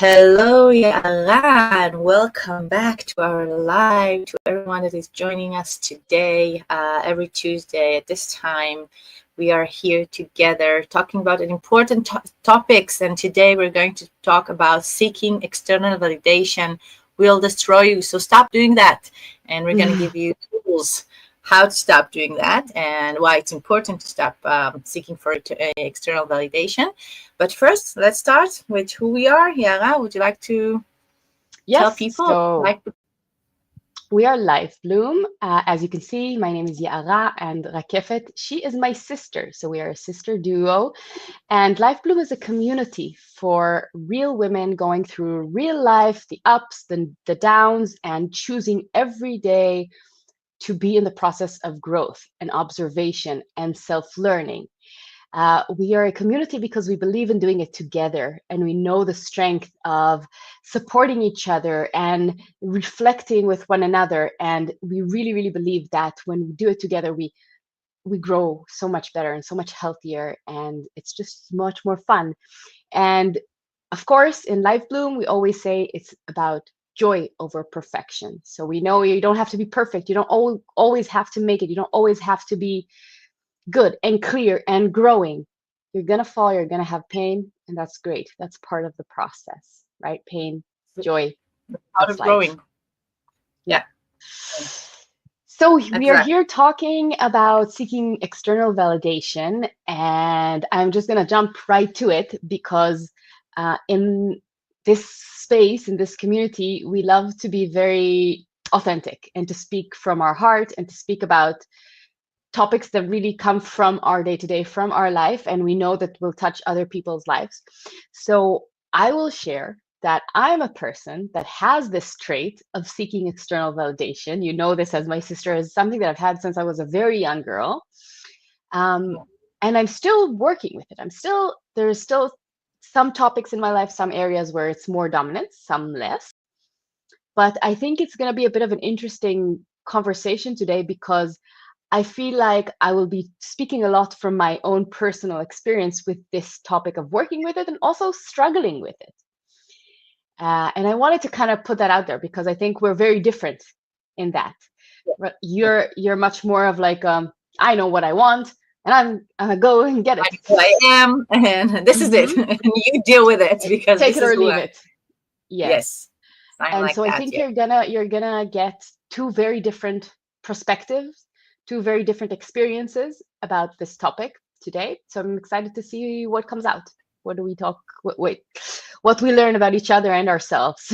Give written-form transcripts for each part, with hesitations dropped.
Hello, Yara, and welcome back to our live. To everyone that is joining us today, every Tuesday at this time, we are here together talking about important topics. And today we're going to talk about seeking external validation will destroy you. So stop doing that. And we're going to give you tools how to stop doing that and why it's important to stop seeking for external validation. But first, let's start with who we are. Yara, would you like to tell Yes, people? so we are Life Bloom. As you can see, my name is Yara and Rakefet. She is my sister, so we are a sister duo. And Life Bloom is a community for real women going through real life, the ups, the downs, and choosing every day to be in the process of growth and observation and self-learning. We are a community because we believe in doing it together, and we know the strength of supporting each other and reflecting with one another. And we really, really believe that when we do it together, we grow so much better and so much healthier, and it's just much more fun. And of course, in Life Bloom, we always say it's about joy over perfection. So we know you don't have to be perfect. You don't always have to make it. You don't always have to be good and clear and growing. You're going to fall, you're going to have pain, and that's great. That's part of the process, right? Pain, joy, Out that's of life. growing. Yeah. Yeah, So we are exactly. here talking about seeking external validation, and I'm just going to jump right to it because in this space, in this community, we love to be very authentic and to speak from our heart and to speak about topics that really come from our day to day, from our life, and we know that will touch other people's lives. So I will share that I'm a person that has this trait of seeking external validation. You know, this as my sister is something that I've had since I was a very young girl. Um, and I'm still working with it. There's still some topics in my life, some areas where it's more dominant, some less. But I think it's going to be a bit of an interesting conversation today because I feel like I will be speaking a lot from my own personal experience with this topic of working with it and also struggling with it. And I wanted to kind of put that out there because I think we're very different in that. But you're much more of like I know what I want and I'm gonna go and get I it. know who I am, and this is it. Hmm. And you deal with it because Take this it is or who leave I. it. Yes. Yes, I'm And like so I that. think Yeah. you're gonna get two very different perspectives, two very different experiences about this topic today. So I'm excited to see what comes out. What do we talk? Wait, what we learn about each other and ourselves.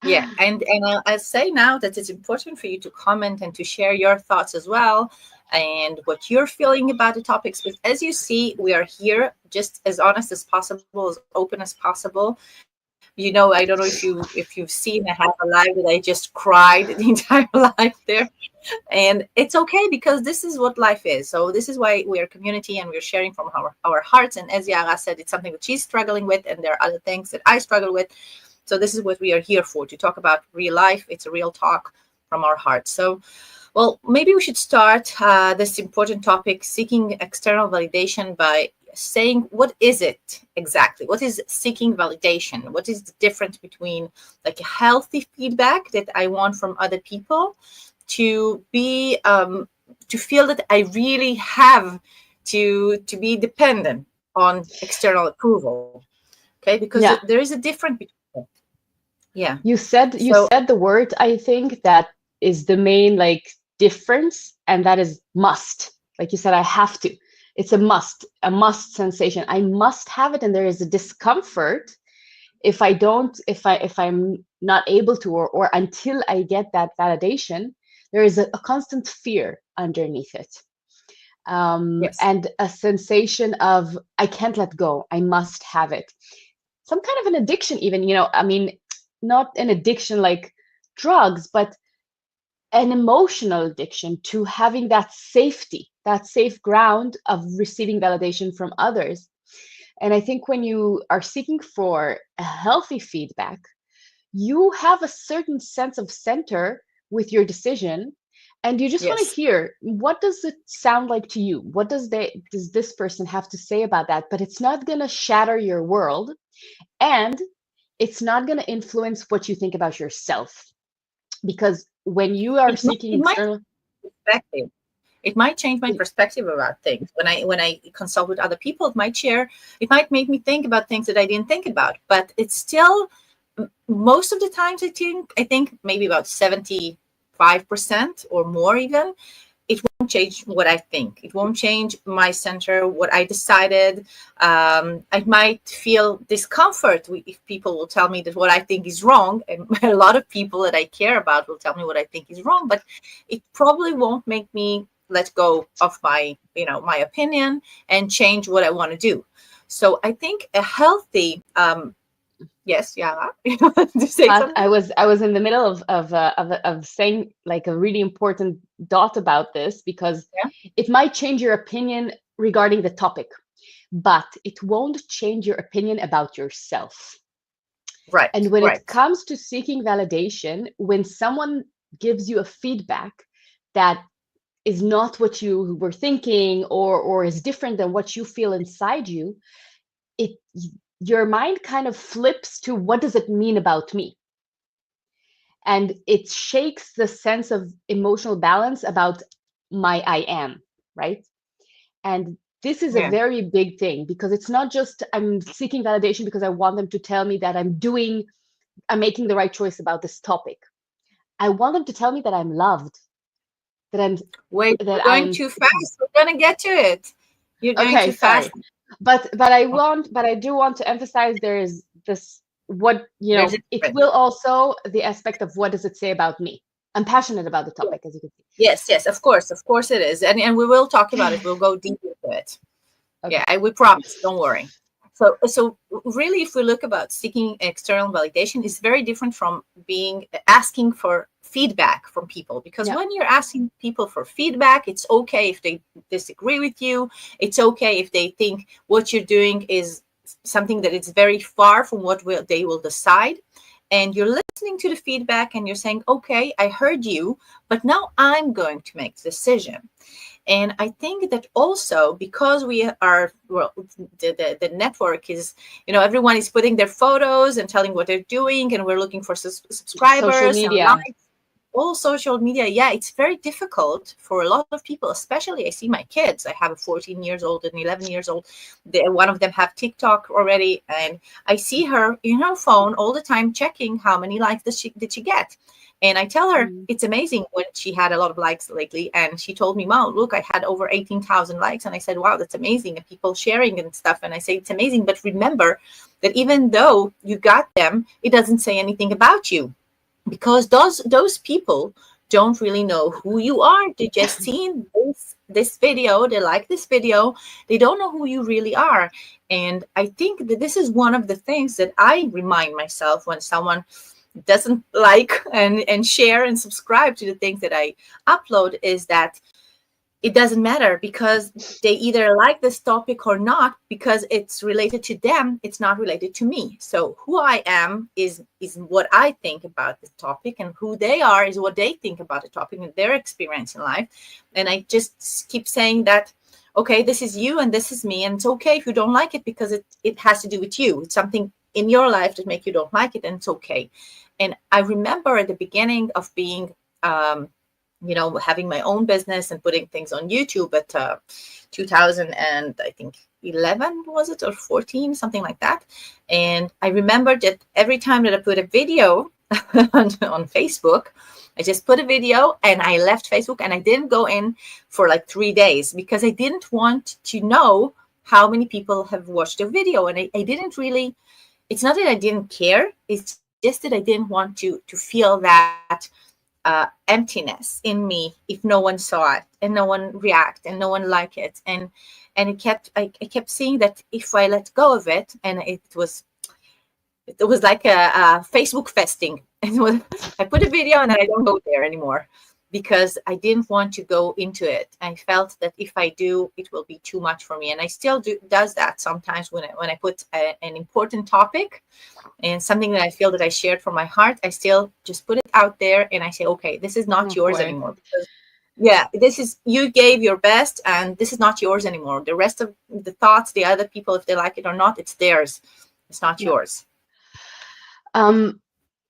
Yeah, and I'll say now that it's important for you to comment and to share your thoughts as well, and what you're feeling about the topics. But as you see, we are here just as honest as possible, as open as possible. I don't know if you've seen, I have a live that I just cried the entire live there, and it's okay because this is what life is. So this is why we are community and we're sharing from our hearts. And as Yara said, it's something that she's struggling with, and there are other things that I struggle with. So this is what we are here for, to talk about real life. It's a real talk from our hearts. So, well, maybe we should start this important topic, seeking external validation, by saying, what is it exactly? What is seeking validation? What is the difference between like a healthy feedback that I want from other people to be to feel that I really have to be dependent on external approval? Okay, because Yeah, there is a difference between. Yeah. you So said the word I think that is the main like difference, and that is must. Like you said, I have to. It's a must sensation. I must have it, and there is a discomfort if I don't, if I'm not able to, or until I get that validation, there is a constant fear underneath it, yes. and a sensation of I can't let go. I must have it. Some kind of an addiction, even. I mean, not an addiction like drugs, but an emotional addiction to having that safety, that safe ground of receiving validation from others. And I think when you are seeking for a healthy feedback, you have a certain sense of center with your decision, and you just want to Yes. hear what does it sound like to you, what does this person have to say about that, but it's not going to shatter your world, and it's not going to influence what you think about yourself. Because when you are seeking It might external, perspective. It might change my perspective about things. When I consult with other people, it might make me think about things that I didn't think about. But it's still, most of the times, I think maybe about 75% or more even, it won't change what I think. It won't change my center, what I decided. I might feel discomfort if people will tell me that what I think is wrong. And a lot of people that I care about will tell me what I think is wrong, but it probably won't make me let go of my opinion and change what I want to do. So I think a healthy, yes, yeah, you want to say but something? I was in the middle of saying like a really important dot about this, because Yeah, it might change your opinion regarding the topic, but it won't change your opinion about yourself. right, And when it right. comes to seeking validation, when someone gives you a feedback that is not what you were thinking, or is different than what you feel inside you, it your mind kind of flips to, what does it mean about me? And it shakes the sense of emotional balance about my I am, right? And this is a Yeah, very big thing, because it's not just I'm seeking validation because I want them to tell me that I'm making the right choice about this topic. I want them to tell me that I'm loved, that I'm wait, you're that going I'm too fast. We're gonna get to it. You're going okay, too fast. sorry. But I do want to emphasize, there is this, what, There's a it difference. will also the aspect of, what does it say about me? I'm passionate about the topic, as you can Yes, yes, of course it is, and we will talk about it. see. We'll go deep into it. Yeah, Okay. we promise. Don't worry. So really, if we look about seeking external validation, is very different from being asking for feedback from people. Because Yeah. when you're asking people for feedback, it's okay if they disagree with you. It's okay if they think what you're doing is something that is very far from what they will decide. And you're listening to the feedback and you're saying, okay, I heard you, but now I'm going to make the decision. And I think that also, because we are, well, the network is, everyone is putting their photos and telling what they're doing, and we're looking for Social subscribers and media. likes. All social media, yeah, it's very difficult for a lot of people, especially I see my kids. I have a 14 years old and 11 years old. One of them have TikTok already, and I see her in her phone all the time checking how many likes did she get. And I tell her Mm. it's amazing when she had a lot of likes lately. And she told me, Mom, look, I had over 18,000 likes. And I said, wow, that's amazing. And people sharing and stuff. And I say, it's amazing. But remember that even though you got them, it doesn't say anything about you, because those people don't really know who you are. They just seen this video, they like this video, they don't know who you really are. And I think that this is one of the things that I remind myself when someone doesn't like and share and subscribe to the things that I upload, is that it doesn't matter, because they either like this topic or not, because it's related to them, it's not related to me. So who I am is what I think about the topic, and who they are is what they think about the topic and their experience in life. And I just keep saying that, okay, this is you and this is me, and it's okay if you don't like it, because it has to do with you. It's something in your life that make you don't like it, and it's okay. And I remember at the beginning of being having my own business and putting things on YouTube at 2000, and I think 11 was it, or 14, something like that. And I remember that every time that I put a video on Facebook, I just put a video and I left Facebook, and I didn't go in for like 3 days, because I didn't want to know how many people have watched the video. And I didn't really, it's not that I didn't care, it's just that I didn't want to feel that emptiness in me if no one saw it and no one react and no one like it. And I kept seeing that if I let go of it, and it was like a Facebook festing. And I put a video and then I don't go there anymore, because I didn't want to go into it. I felt that if I do, it will be too much for me. And I still does that sometimes when I put an important topic and something that I feel that I shared from my heart, I still just put it out there and I say, okay, this is not Of yours course. anymore. Because, yeah, this is, you gave your best and this is not yours anymore. The rest of the thoughts, the other people, if they like it or not, it's theirs. It's not Yeah. yours. Um,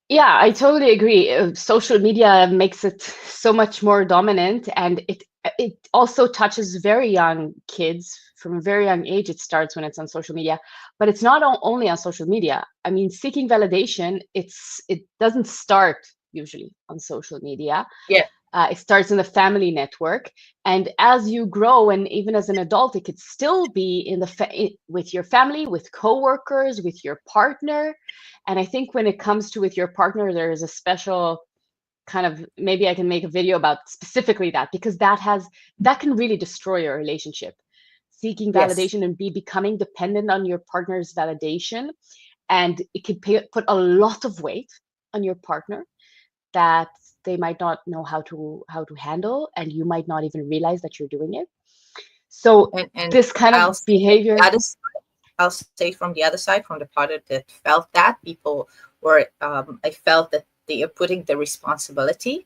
yeah, I totally agree. Social media makes it so much more dominant, and it also touches very young kids from a very young age. It starts when it's on social media, but it's not only on social media. I mean, seeking validation, it doesn't start usually on social media. Yeah. It starts in the family network, and as you grow, and even as an adult, it could still be in with your family, with coworkers, with your partner. And I think when it comes to with your partner, there is a special kind of, maybe I can make a video about specifically that, because that can really destroy your relationship. Seeking Yes. validation and becoming dependent on your partner's validation, and it could put a lot of weight on your partner that they might not know how to handle, and you might not even realize that you're doing it. So And this kind of I'll say from the behavior. other I'll say from the other side, from the part that felt that people were, I felt that they are putting the responsibility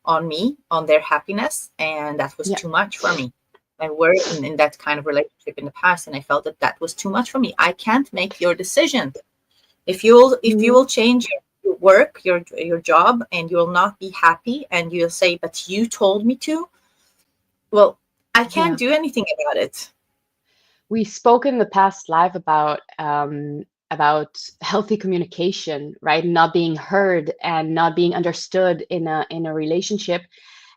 on me, on their happiness, and that was Yeah. too much for me. I were in that kind of relationship in the past, and I felt that that was too much for me. I can't make your decision. If you Mhm. will change your work, your job, and you will not be happy, and you'll say, "But you told me to." Well, I can't Yeah. do anything about it. We spoke in the past live about healthy communication, right? Not being heard and not being understood in a relationship.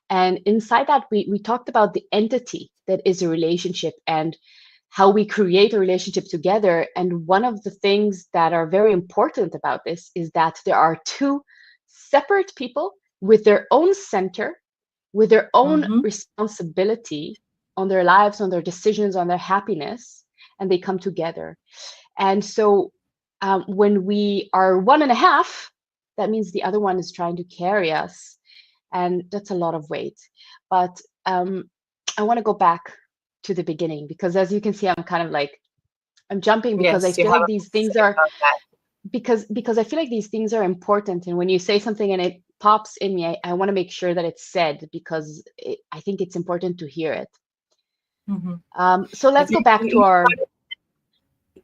And inside that, we talked about the entity that is a relationship and how we create a relationship together. And one of the things that are very important about this is that there are two separate people with their own center, with their own Hmm. responsibility on their lives, on their decisions, on their happiness, and they come together. And so when we are one and a half, that means the other one is trying to carry us, and that's a lot of weight. But I want to go back to the beginning, because as you can see, I'm kind of like, I'm jumping, because I Yes, you feel have like a lot these to things say are, about that. because I feel like these things are important, and when you say something and it pops in me, I want to make sure that it's said, because I think it's important to hear it. Hmm. So let's go back to our.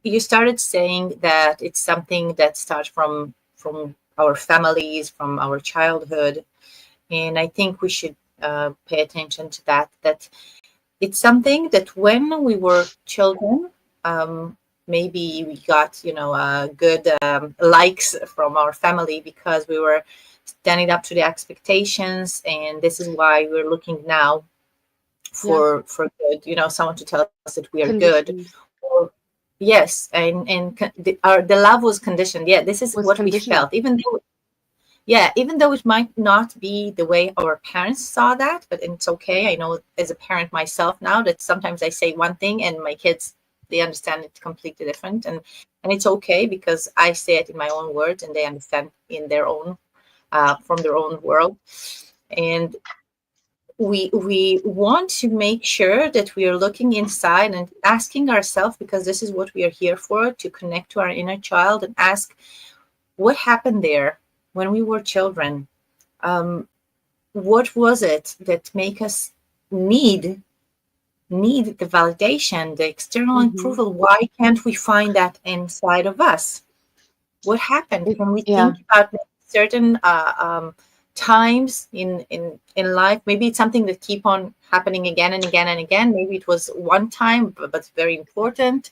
You started saying that it's something that starts from our families, from our childhood, and I think we should pay attention to that. That it's something that when we were children, um, maybe we got good likes from our family because we were standing up to the expectations, and this is why we're looking now Yeah, for good, someone to tell us that we are good. conditioned. Or, yes, the love was conditioned. Yeah, this is Was what we conditional. felt, even though it might not be the way our parents saw that, but it's okay. I know as a parent myself now that sometimes I say one thing and my kids, they understand it completely different, and it's okay because I say it in my own words and they understand in their own from their own world. And we want to make sure that we are looking inside and asking ourselves, because this is what we are here for, to connect to our inner child and ask what happened there when we were children. um, what was it that make us need need the validation, the external Hmm. approval? Why can't we find that inside of us? What happened when we Yeah. think about certain times in life? Maybe it's something that keep on happening again and again and again. Maybe it was one time, but very important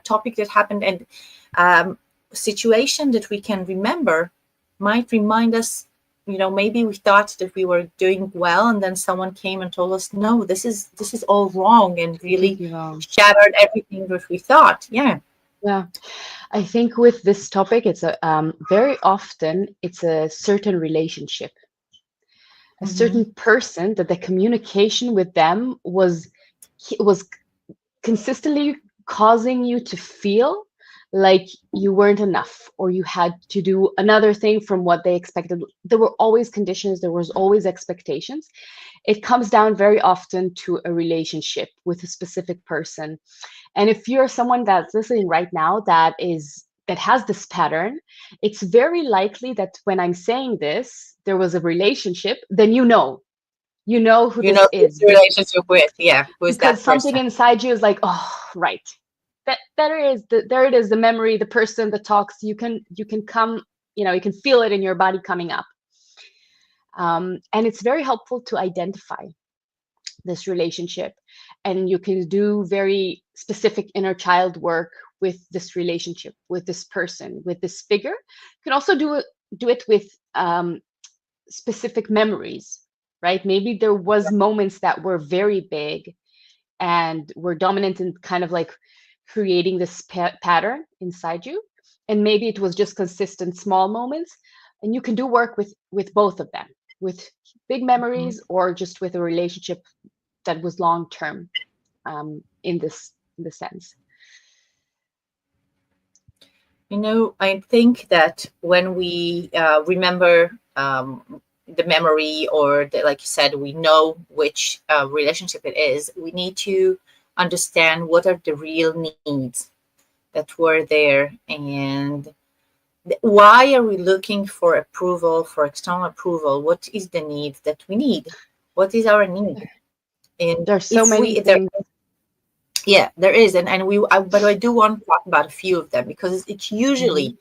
topic that happened, and situation that we can remember might remind us. Maybe we thought that we were doing well, and then someone came and told us, no, this is all wrong, and really Completely wrong. shattered everything that we thought. Yeah. Yeah. I think with this topic, it's a very often it's a certain relationship, a Hmm. certain person that the communication with them was consistently causing you to feel like you weren't enough, or you had to do another thing from what they expected. There were always conditions, there was always expectations. It comes down very often to a relationship with a specific person. And if you're someone that's listening right now that has this pattern, it's very likely that when I'm saying this, there was a relationship, then you know who You this know this is, relationship with, yeah, who is because that something person? inside you is like, oh, right. There it is, the memory, the person that talks. You can come you can feel it in your body coming up. And it's very helpful to identify this relationship, and you can do very specific inner child work with this relationship, with this person, with this figure. You can also do it with specific memories, right? Maybe there was moments that were very big and were dominant in kind of like creating this pattern inside you, and maybe it was just consistent small moments. And you can do work with both of them, with big memories or just with a relationship that was long term, in this sense. I think that when we remember the memory, or like you said, we know which relationship it is, we need to understand what are the real needs that were there, and why are we looking for approval, for external approval? What is the need that we need? What is our need? And There's so if many we, there, things. yeah, there is, but I do want to talk about a few of them, because it's usually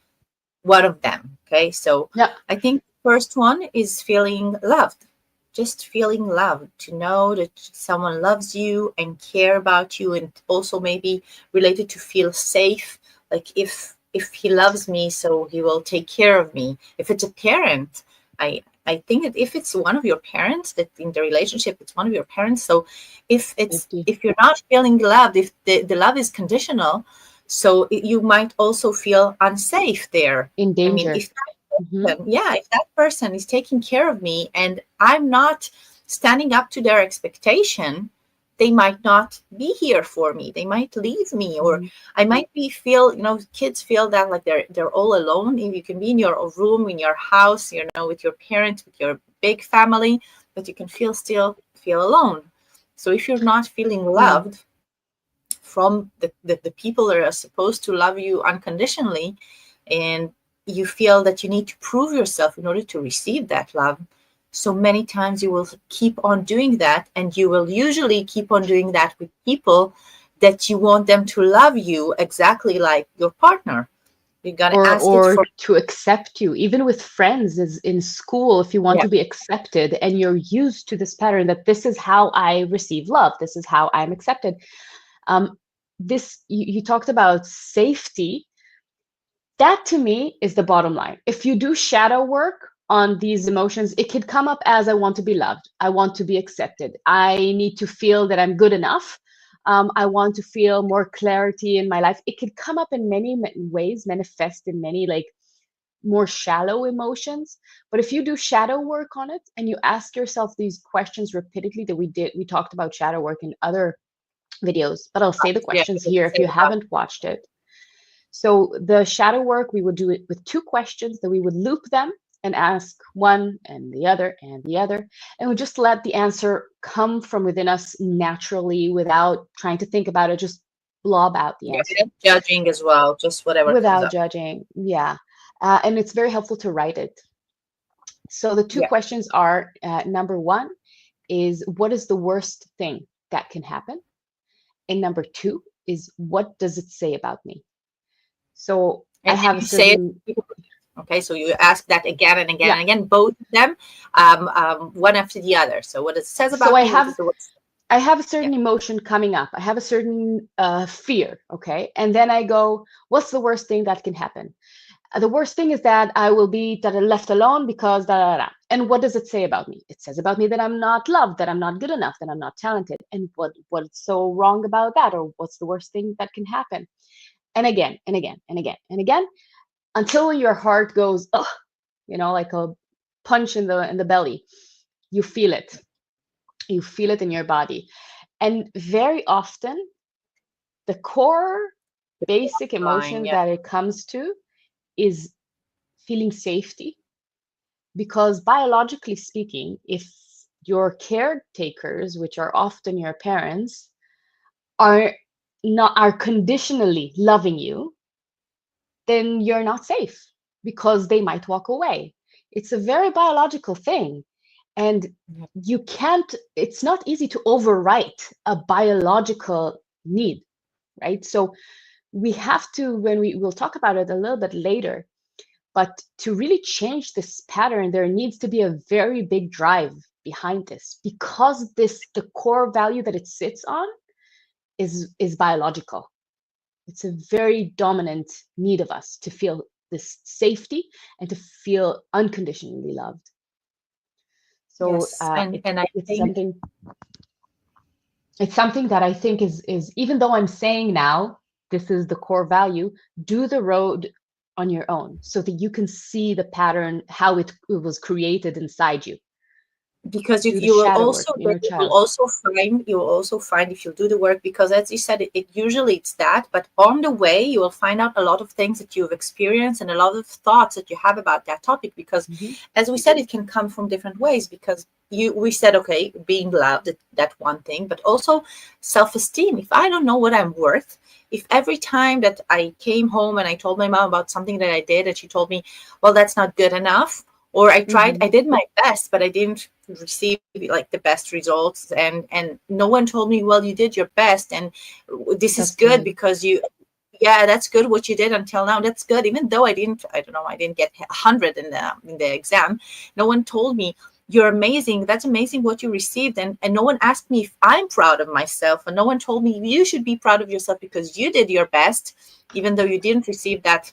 one of them. Okay, so Yeah. I think first one is feeling loved, just feeling loved, to know that someone loves you and care about you, and also maybe related to feel safe, like if he loves me, so he will take care of me. If it's a parent, I think that if it's one of your parents, that in the relationship it's one of your parents, so Safety. if you're not feeling loved, if the love is conditional, so you might also feel unsafe there. In I mean, danger. Hmm. if that person is taking care of me and I'm not standing up to their expectation, they might not be here for me. They might leave me, or I might be feel, kids feel that like they're all alone. You can be in your room, in your house, with your parents, with your big family, but you can still feel alone. So if you're not feeling Yeah. loved from the people that are supposed to love you unconditionally, and you feel that you need to prove yourself in order to receive that love, so many times you will keep on doing that, and you will usually keep on doing that with people that you want them to love you exactly like your partner. You're gonna ask it Or for. to accept you, even with friends, is in school. If you want Yeah, to be accepted and you're used to this pattern that this is how I receive love, this is how I'm accepted. um this, you talked about safety. That to me is the bottom line. If you do shadow work on these emotions, it could come up as I want to be loved, I want to be accepted, I need to feel that I'm good enough, I want to feel more clarity in my life. It could come up in many ways, manifest in many like more shallow emotions. But if you do shadow work on it and you ask yourself these questions repeatedly, that we talked about shadow work in other videos, but I'll say the yeah, questions here if you about. haven't watched it. So the shadow work, we would do it with two questions, that we would loop them and ask one and the other, and we just let the answer come from within us naturally without trying to think about it, just blob out the Yeah, answer without judging as well, just whatever comes without up. judging. Yeah. And it's very helpful to write it. So the two Yeah. questions are, number one is, what is the worst thing that can happen? And number two is, what does it say about me? So I And have then a you say certain, it. Okay, so you ask that again and again yeah. and again, both of them, one after the other. So what it says So about me, what is the worst? I have a Yeah. certain emotion coming up. I have a certain fear, okay? And then I go, what's the worst thing that can happen? The worst thing is that I will be left alone because da, da, da. And what does it say about me? It says about me that I'm not loved, that I'm not good enough, that I'm not talented. And what's so wrong about that? Or what's the worst thing that can happen? And again and again and again and again, until your heart goes, ugh, like a punch in the belly. You feel it. You feel it in your body. And very often, the core basic Fine. emotion Yeah. that it comes to is feeling safety. Because biologically speaking, if your caretakers, which are often your parents, are are conditionally loving you, then you're not safe, because they might walk away. It's a very biological thing. And Yeah. you can't, it's not easy to overwrite a biological need, right? So we have to, when we'll talk about it a little bit later, But to really change this pattern, there needs to be a very big drive behind this, because the core value that it sits on is biological. It's a very dominant need of us to feel this safety and to feel unconditionally loved. So Yes, and I it's think something, that I think is, even though I'm saying now this is the core value, do the road on your own so that you can see the pattern, how it was created inside you. because Do the you will shadow work, also, inner child. find if you do the work, because as you said, it usually it's that, but on the way you will find out a lot of things that you've experienced and a lot of thoughts that you have about that topic, because Mm-hmm. as we said, it can come from different ways, because we said, okay, being loved, that one thing, but also self-esteem. If I don't know what I'm worth, if every time that I came home and I told my mom about something that I did and she told me, well, that's not good enough, or Mm-hmm. I did my best, but I didn't receive like the best results, and no one told me, well, you did your best, and this is That's good good. because you, yeah, that's good what you did until now, that's good, even though I don't know, I didn't get 100 in the exam. No one told me, you're amazing, that's amazing what you received, and no one asked me if I'm proud of myself, and no one told me you should be proud of yourself because you did your best, even though you didn't receive that,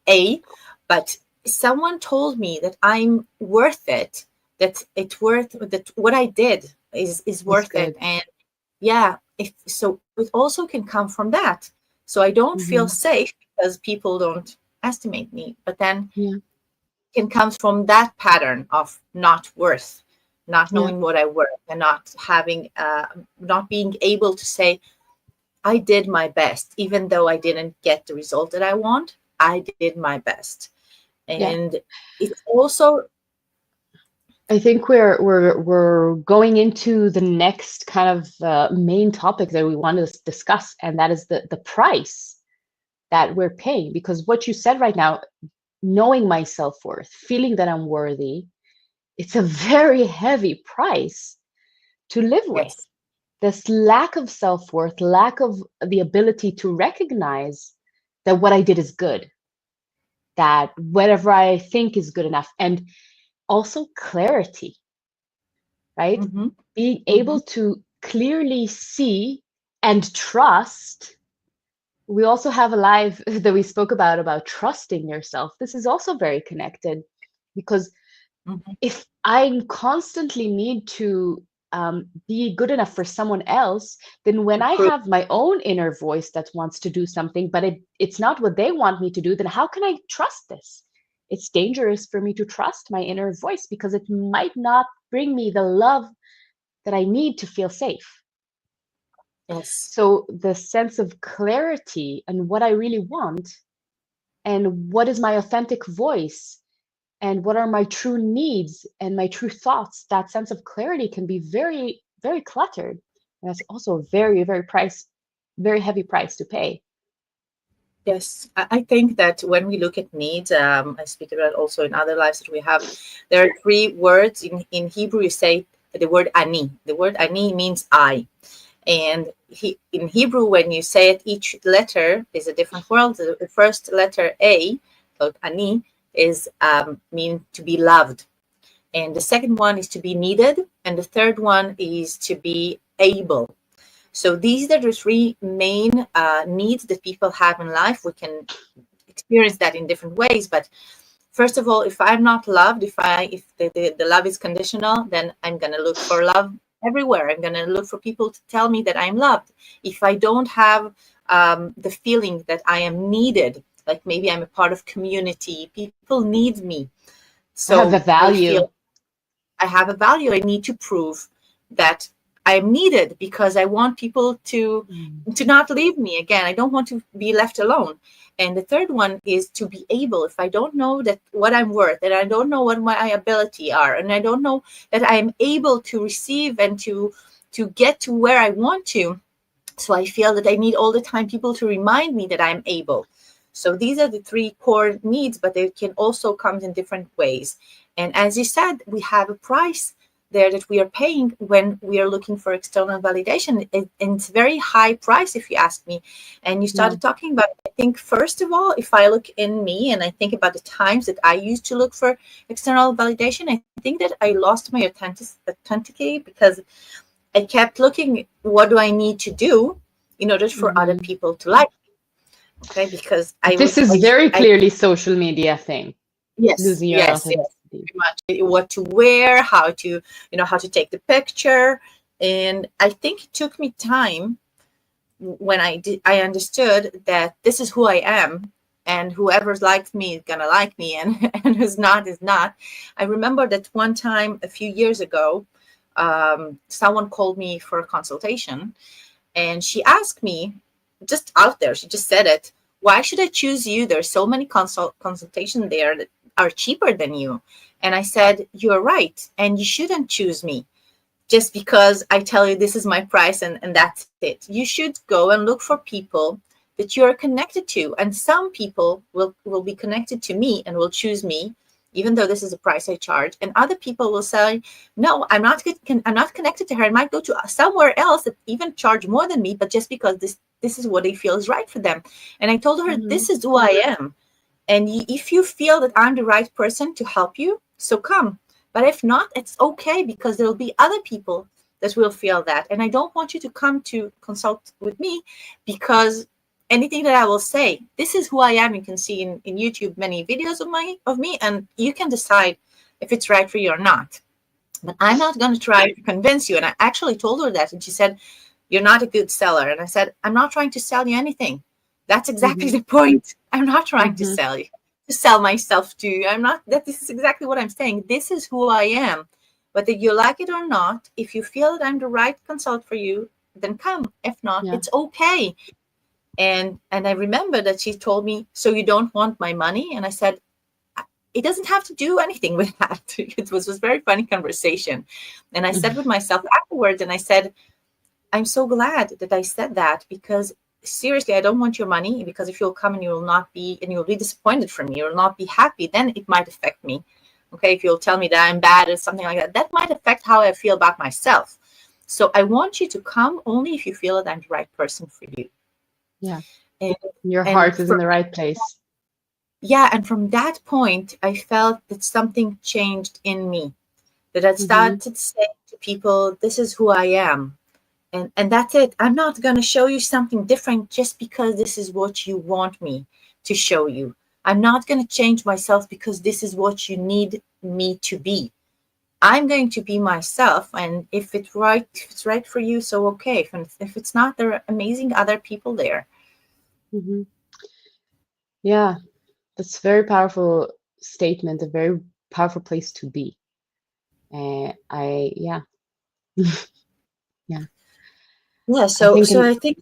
A. But someone told me that I'm worth it, that it's worth, that what I did is It's worth it. good. And yeah, if so, it also can come from that. So I don't feel Mm-hmm. safe because people don't estimate me, but then Yeah. it can come from that pattern of not worth, not Yeah. knowing what I worth, and not having not being able to say I did my best, even though I didn't get the result that I want. I did my best. Yeah. And it's also, I think we're going into the next kind of main topic that we want to discuss, and that is the price that we're paying. Because what you said right now, knowing my self-worth, feeling that I'm worthy, it's a very heavy price to live with. yes. This lack of self-worth, lack of the ability to recognize that what I did is good, that whatever I think is good enough, and also clarity, right? Mm-hmm. Being Mm-hmm. able to clearly see and trust. We also have a live that we spoke about trusting yourself. This is also very connected, because Mm-hmm. if I constantly need to be good enough for someone else, then when To I prove, have my own inner voice that wants to do something, but it's not what they want me to do, then how can I trust this? It's dangerous for me to trust my inner voice, because it might not bring me the love that I need to feel safe. yes. So the sense of clarity and what I really want, and what is my authentic voice, and what are my true needs and my true thoughts, that sense of clarity can be very, very cluttered. And that's also a very, very heavy price to pay. Yes, I think that when we look at needs, I speak about also in other lives that we have, there are three words in Hebrew. You say the word ani. The word ani means I. And in Hebrew, when you say it, each letter is a different word. The first letter A, so ani, is mean to be loved. And the second one is to be needed. And the third one is to be able. So these are the three main needs that people have in life. We can experience that in different ways. But first of all, if I'm not loved, if the love is conditional, then I'm going to look for love everywhere. I'm going to look for people to tell me that I'm loved. If I don't have the feeling that I am needed, like maybe I'm a part of community, people need me. I have So the I value. feel I have a value. I need to prove that I'm needed, because I want people Mm. to not leave me again. I don't want to be left alone. And the third one is to be able. If I don't know that what I'm worth, and I don't know what my ability are, and I don't know that I'm able to receive and to get to where I want to, so I feel that I need all the time people to remind me that I'm able. So these are the three core needs, but they can also come in different ways. And as you said, we have a price there that we are paying when we are looking for external validation. And it's a very high price, if you ask me. And you Yeah. started talking about, I think, first of all, if I look in me and I think about the times that I used to look for external validation, I think that I lost my authenticity because I kept looking, what do I need to do in order for other Hmm. people to like me? Okay, because I This was is like, very I clearly social media thing, yes, losing your yes, yes, authenticity. pretty much what to wear, how to, how to take the picture. And I think it took me time when I understood that this is who I am, and whoever's likes me is gonna like me, and and who's not is not. I remember that one time a few years ago, someone called me for a consultation, and she asked me, just out there, she just said it, why should I choose you? There's so many consultations there that are cheaper than you. And I said, you're right, and you shouldn't choose me just because I tell you this is my price, and that's it. You should go and look for people that you're connected to. And some people will be connected to me and will choose me, even though this is a price I charge. And other people will say, no, I'm not connected to her. I might go to somewhere else that even charge more than me, but just because this is what they feel is right for them. And I told her, Hmm. this is who I am. And if you feel that I'm the right person to help you, so come. But if not, it's okay, because there'll be other people that will feel that. And I don't want you to come to consult with me, because anything that I will say, this is who I am. You can see in YouTube many videos of me, and you can decide if it's right for you or not. But I'm not going to try to convince you. And I actually told her that. And she said, you're not a good seller. And I said, I'm not trying to sell you anything. That's exactly Hmm. the point. I'm not trying to Hmm. sell you, to sell myself to you. I'm not, that this is exactly what I'm saying. This is who I am. Whether you like it or not, if you feel that I'm the right consult for you, then come. If not, Yeah. it's okay. And I remember that she told me, so you don't want my money? And I said, it doesn't have to do anything with that. It was a very funny conversation. And I said with myself afterwards, and I said, I'm so glad that I said that, because seriously, I don't want your money, because if you'll come and you will not be, and you'll be disappointed from me, you will not be happy, then it might affect me. Okay, if you'll tell me that I'm bad or something like that, that might affect how I feel about myself. So I want you to come only if you feel that I'm the right person for you. Yeah. And Your and heart is in from the right place. yeah, and from that point, I felt that something changed in me. That I Hmm. started saying to people, "This is who I am." And that's it. I'm not going to show you something different just because this is what you want me to show you. I'm not going to change myself because this is what you need me to be. I'm going to be myself, and if it's right for you, so okay. If it's not, there are amazing other people there. Hmm. Yeah, that's a very powerful statement, a very powerful place to be. Yeah, yeah. Yeah, I think so I think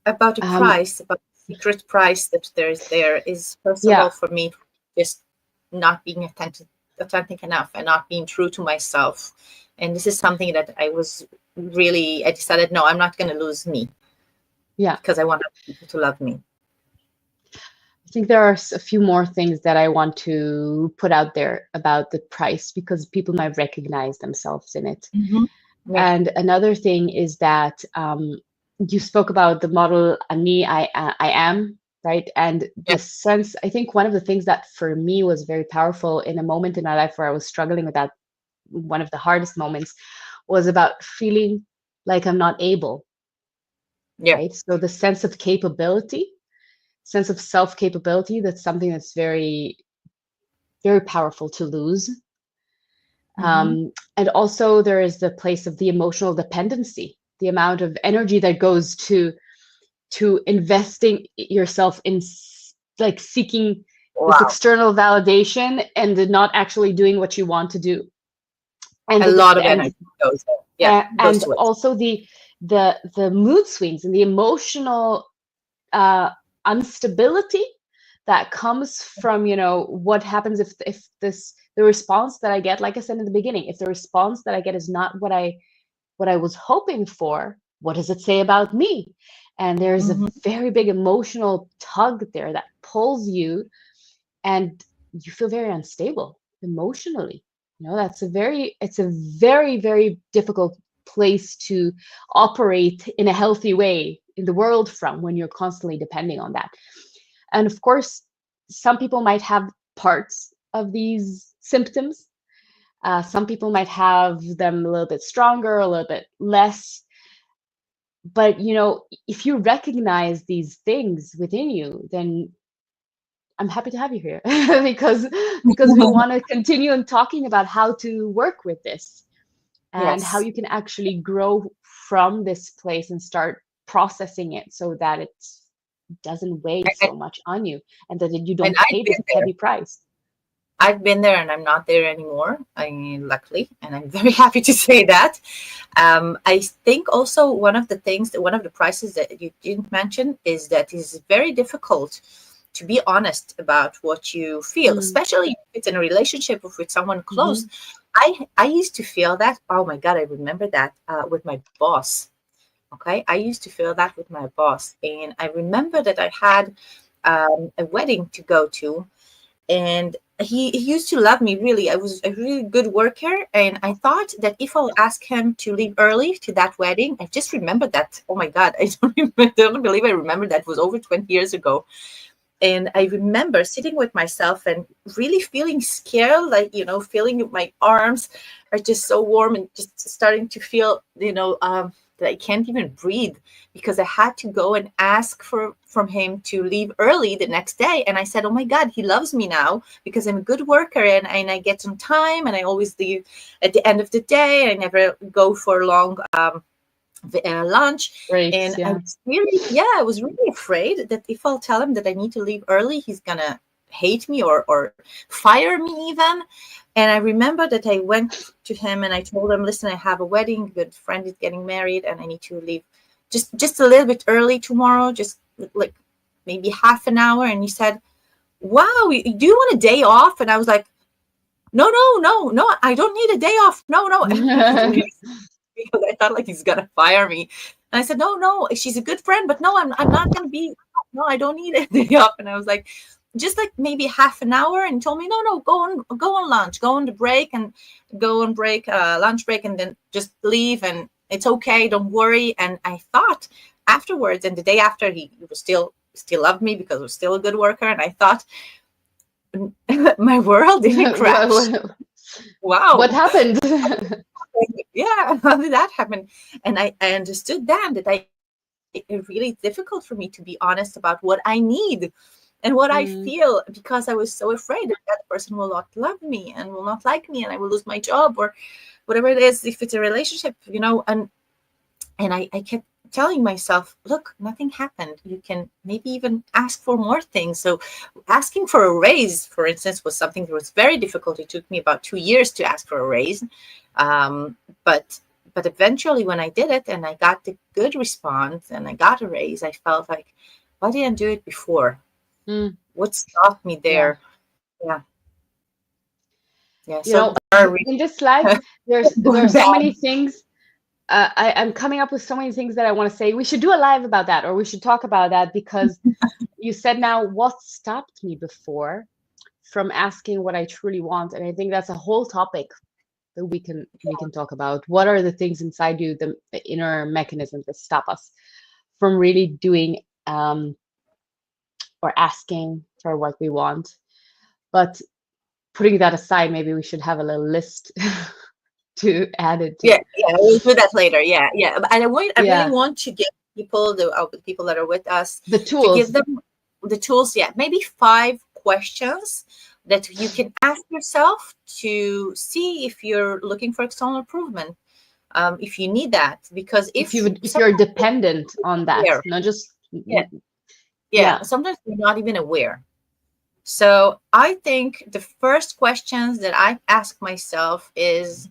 about the um, price, about the secret price that there is, first of all, yeah, for me, just not being authentic enough and not being true to myself. And this is something that I decided, no, I'm not going to lose me, yeah. because I want other people to love me. I think there are a few more things that I want to put out there about the price because people might recognize themselves in it. Hmm. Yeah, And another thing is that you spoke about the model "Ani, I am," right? And yeah. the sense, I think one of the things that for me was very powerful in a moment in my life where I was struggling with that, one of the hardest moments was about feeling like I'm not able, Yeah. right? So the sense of capability, sense of self capability, that's something that's very, very powerful to lose. Hmm. And also, there is the place of the emotional dependency, the amount of energy that goes to investing yourself in like seeking this Wow. external validation and not actually doing what you want to do. And A lot of energy goes there. Yeah, goes and to it. also the mood swings and the emotional uh, instability that comes from, what happens if this the response that I get, like I said in the beginning, if the response that I get is not what I was hoping for, what does it say about me? And there's a Hmm. very big emotional tug there that pulls you, and you feel very unstable emotionally. It's a very, very difficult place to operate in a healthy way in the world from when you're constantly depending on that. And of course, some people might have parts of these symptoms. Some people might have them a little bit stronger, a little bit less. But, you know, if you recognize these things within you, then I'm happy to have you here because we want to continue on talking about how to work with this and how Yes. you can actually grow from this place and start processing it so that it doesn't weigh And, so much on you and that you and don't I've pay been this there. heavy price. I've been there and I'm not there anymore. I mean, luckily, and I'm very happy to say that. I think also one of the things that one of the prices that you didn't mention is that it's very difficult to be honest about what you feel, Mm, especially if it's in a relationship with someone close. mhm, I used to feel that. Oh my God, I remember that with my boss. Okay, I used to feel that with my boss, and I remember that I had a wedding to go to, and he used to love me really. I was a really good worker, and I thought that if I'll ask him to leave early to that wedding, I just remembered that. Oh my God, I don't believe I remember that. It was over 20 years ago. And I remember sitting with myself and really feeling scared, like, feeling my arms are just so warm and just starting to feel, that I can't even breathe because I had to go and ask from him to leave early the next day. And I said, oh my God, he loves me now because I'm a good worker and I get some time and I always leave at the end of the day. I never go for long lunch. breaks, And I yeah. was really, yeah, I was really afraid that if I'll tell him that I need to leave early, he's gonna hate me or fire me even. And I remember that I went to him and I told him, listen, I have a wedding, a good friend is getting married, and I need to leave just a little bit early tomorrow, just like maybe half an hour. And he said, wow, do you want a day off? And I was like, no, no, no, no, I don't need a day off. No, no. I was really, because I thought like he's gonna fire me. And I said, no, no, she's a good friend, but no, I'm not gonna be. No, I don't need a day off. And I was like, just like maybe half an hour. And he told me, no, no, go on lunch, go on the break, and go on break, lunch break, and then just leave, and it's okay, don't worry. And I thought afterwards, and the day after, he was still loved me because I was still a good worker. And I thought my world didn't crash. what, what Wow. happened? Yeah, how did that happen? And I understood then that it's really difficult for me to be honest about what I need and what I Mm, feel because I was so afraid that that person will not love me and will not like me and I will lose my job or whatever it is if it's a relationship, and I kept telling myself, look, nothing happened. You can maybe even ask for more things. So asking for a raise, for instance, was something that was very difficult. It took me about 2 years to ask for a raise. Um, but but eventually when I did it and I got the good response and I got a raise, I felt like, why didn't I do it before? mm, What stopped me yeah. there? Yeah. Yeah. You So know, are we in this life, going there's so back? many things. I'm coming up with so many things that I want to say. We should do a live about that, or we should talk about that because you said now what stopped me before from asking what I truly want, and I think that's a whole topic that we can talk about. What are the things inside you, the inner mechanisms that stop us from really doing or asking for what we want? But putting that aside, maybe we should have a little list to add it to. Yeah, yeah, we'll do that later. Yeah, yeah. But I really Yeah, want to give people, the people that are with us, the to give tools. them the tools. Yeah, maybe 5 questions that you can ask yourself to see if you're looking for external improvement. If you need that, because if If you're sometimes dependent on we're that, aware, not just yeah, yeah, yeah. sometimes we're not even aware. So I think the first questions that I ask myself is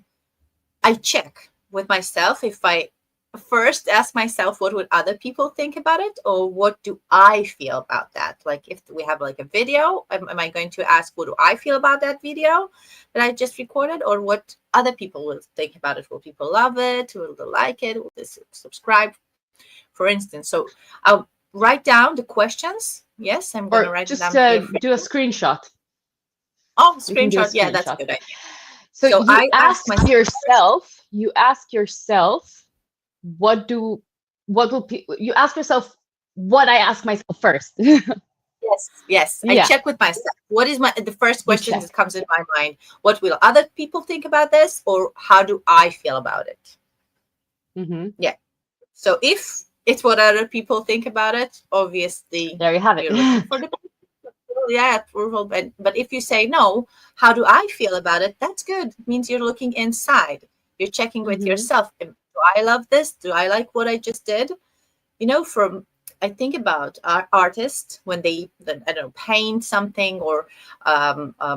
I check with myself if I first ask myself what would other people think about it or what do I feel about that. Like if we have like a video, am I going to ask what do I feel about that video that I just recorded or what other people will think about it? Will people love it? Will they like it? Will they subscribe, for instance? So I'll write down the questions. Yes, I'm going to Or write it just down here. do a screenshot. Oh, We can do a screenshot. Yeah, that's a screenshot. good idea. So So you I ask ask myself, yourself, what do, what will you ask yourself what I ask myself first. yes, yes, I Yeah, check with myself. What is the first you question check. that comes in my mind? What will other people think about this, or how do I feel about it? Hmm. Yeah. So if it's what other people think about it, obviously There you have you're looking it. for the yeah approval. But if you say no, how do I feel about it? That's good. It means you're looking inside. You're checking with Hmm. yourself. Do I love this? Do I like what I just did? From I think about artists when they, I don't know, paint something or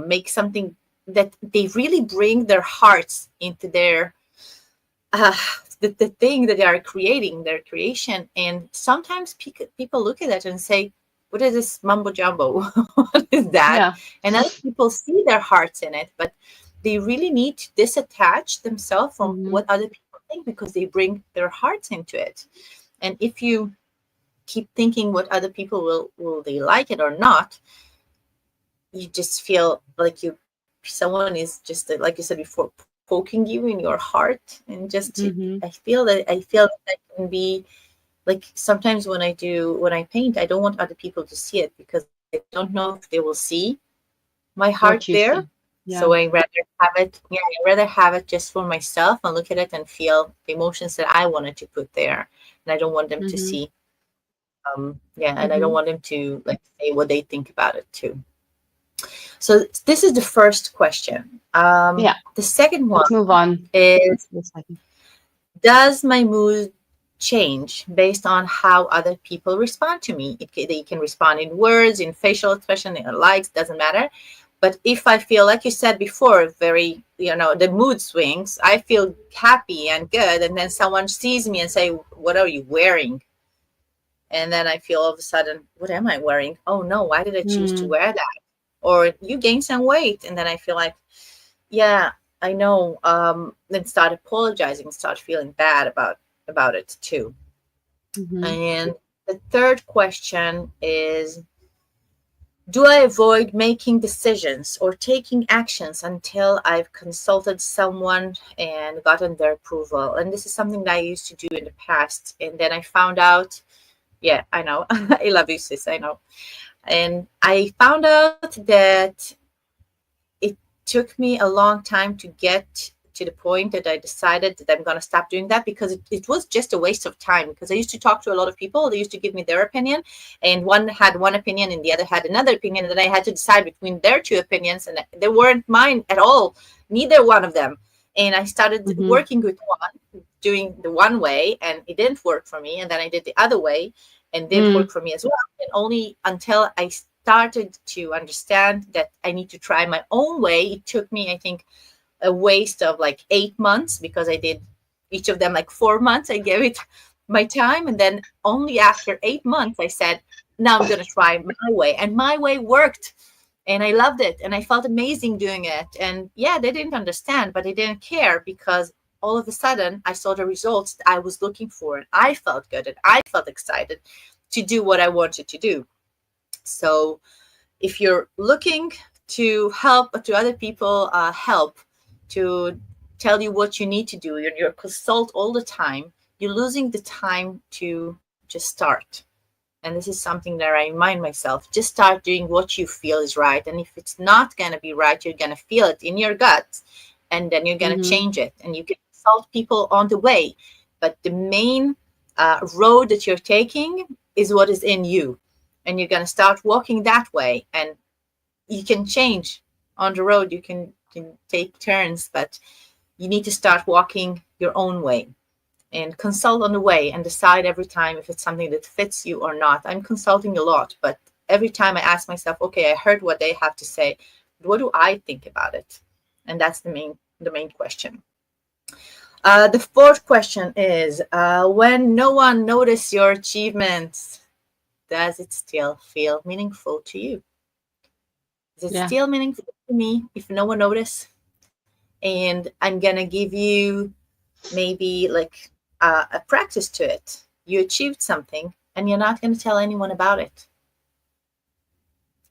make something that they really bring their hearts into uh, the thing that they are creating, their creation. And sometimes people look at that and say, what is this mumbo jumbo? What is that? Yeah. And other people see their hearts in it, but they really need to disattach themselves from Hmm. what other people think because they bring their hearts into it. And if you keep thinking what other people will they like it or not, you just feel like someone is just like you said before, poking you in your heart. And just Hmm. I feel that can be like sometimes when I paint, I don't want other people to see it because I don't know if they will see my heart What you there. see. So Yeah. I rather have it just for myself and look at it and feel the emotions that I wanted to put there. And I don't want them to Hmm. see and I don't Hmm. want them to like say what they think about it too. So this is the first question. Yeah. The second one Let's move on. is, The second. does my mood change based on how other people respond to me? They can respond in words, in facial expression, in likes, doesn't matter. But if I feel, like you said before, very, the mood swings, I feel happy and good. And then someone sees me and say, what are you wearing? And then I feel all of a sudden, what am I wearing? Oh no, why did I choose to Mm. wear that? Or you gain some weight. And then I feel like, yeah, I know. Then start apologizing, start feeling bad about it too. Hmm. And the third question is, do I avoid making decisions or taking actions until I've consulted someone and gotten their approval? And this is something that I used to do in the past. And then I found out, yeah, I know. I love you, sis. I know. And I found out that it took me a long time to get to the point that I decided that I'm going to stop doing that because it was just a waste of time. Because I used to talk to a lot of people, they used to give me their opinion, and one had one opinion and the other had another opinion. And then I had to decide between their two opinions, and they weren't mine at all, neither one of them. And I started Hmm. working with one, doing the one way, and it didn't work for me. And then I did the other way, and didn't Mm. work for me as well. And only until I started to understand that I need to try my own way, it took me, I think, a waste of like 8 months because I did each of them like 4 months. I gave it my time. And then only after 8 months, I said, now I'm going to try my way. And my way worked. And I loved it. And I felt amazing doing it. And yeah, they didn't understand, but they didn't care because all of a sudden I saw the results that I was looking for. And I felt good and I felt excited to do what I wanted to do. So if you're looking to help to other people help to tell you what you need to do, you're consult all the time, you're losing the time to just start. And this is something that I remind myself, just start doing what you feel is right. And if it's not going to be right, you're going to feel it in your gut, and then you're going to Hmm. change it. And you can consult people on the way, but the main road that you're taking is what is in you, and you're going to start walking that way. And you can change on the road, you can take turns, but you need to start walking your own way and consult on the way and decide every time if it's something that fits you or not. I'm consulting a lot, but every time I ask myself, okay, I heard what they have to say, what do I think about it? And that's the main question. The fourth question is, when no one notices your achievements, does it still feel meaningful to you? Is it Yeah. still meaningful to me if no one notice? And I'm gonna give you maybe like a practice to it. You achieved something, and you're not gonna tell anyone about it.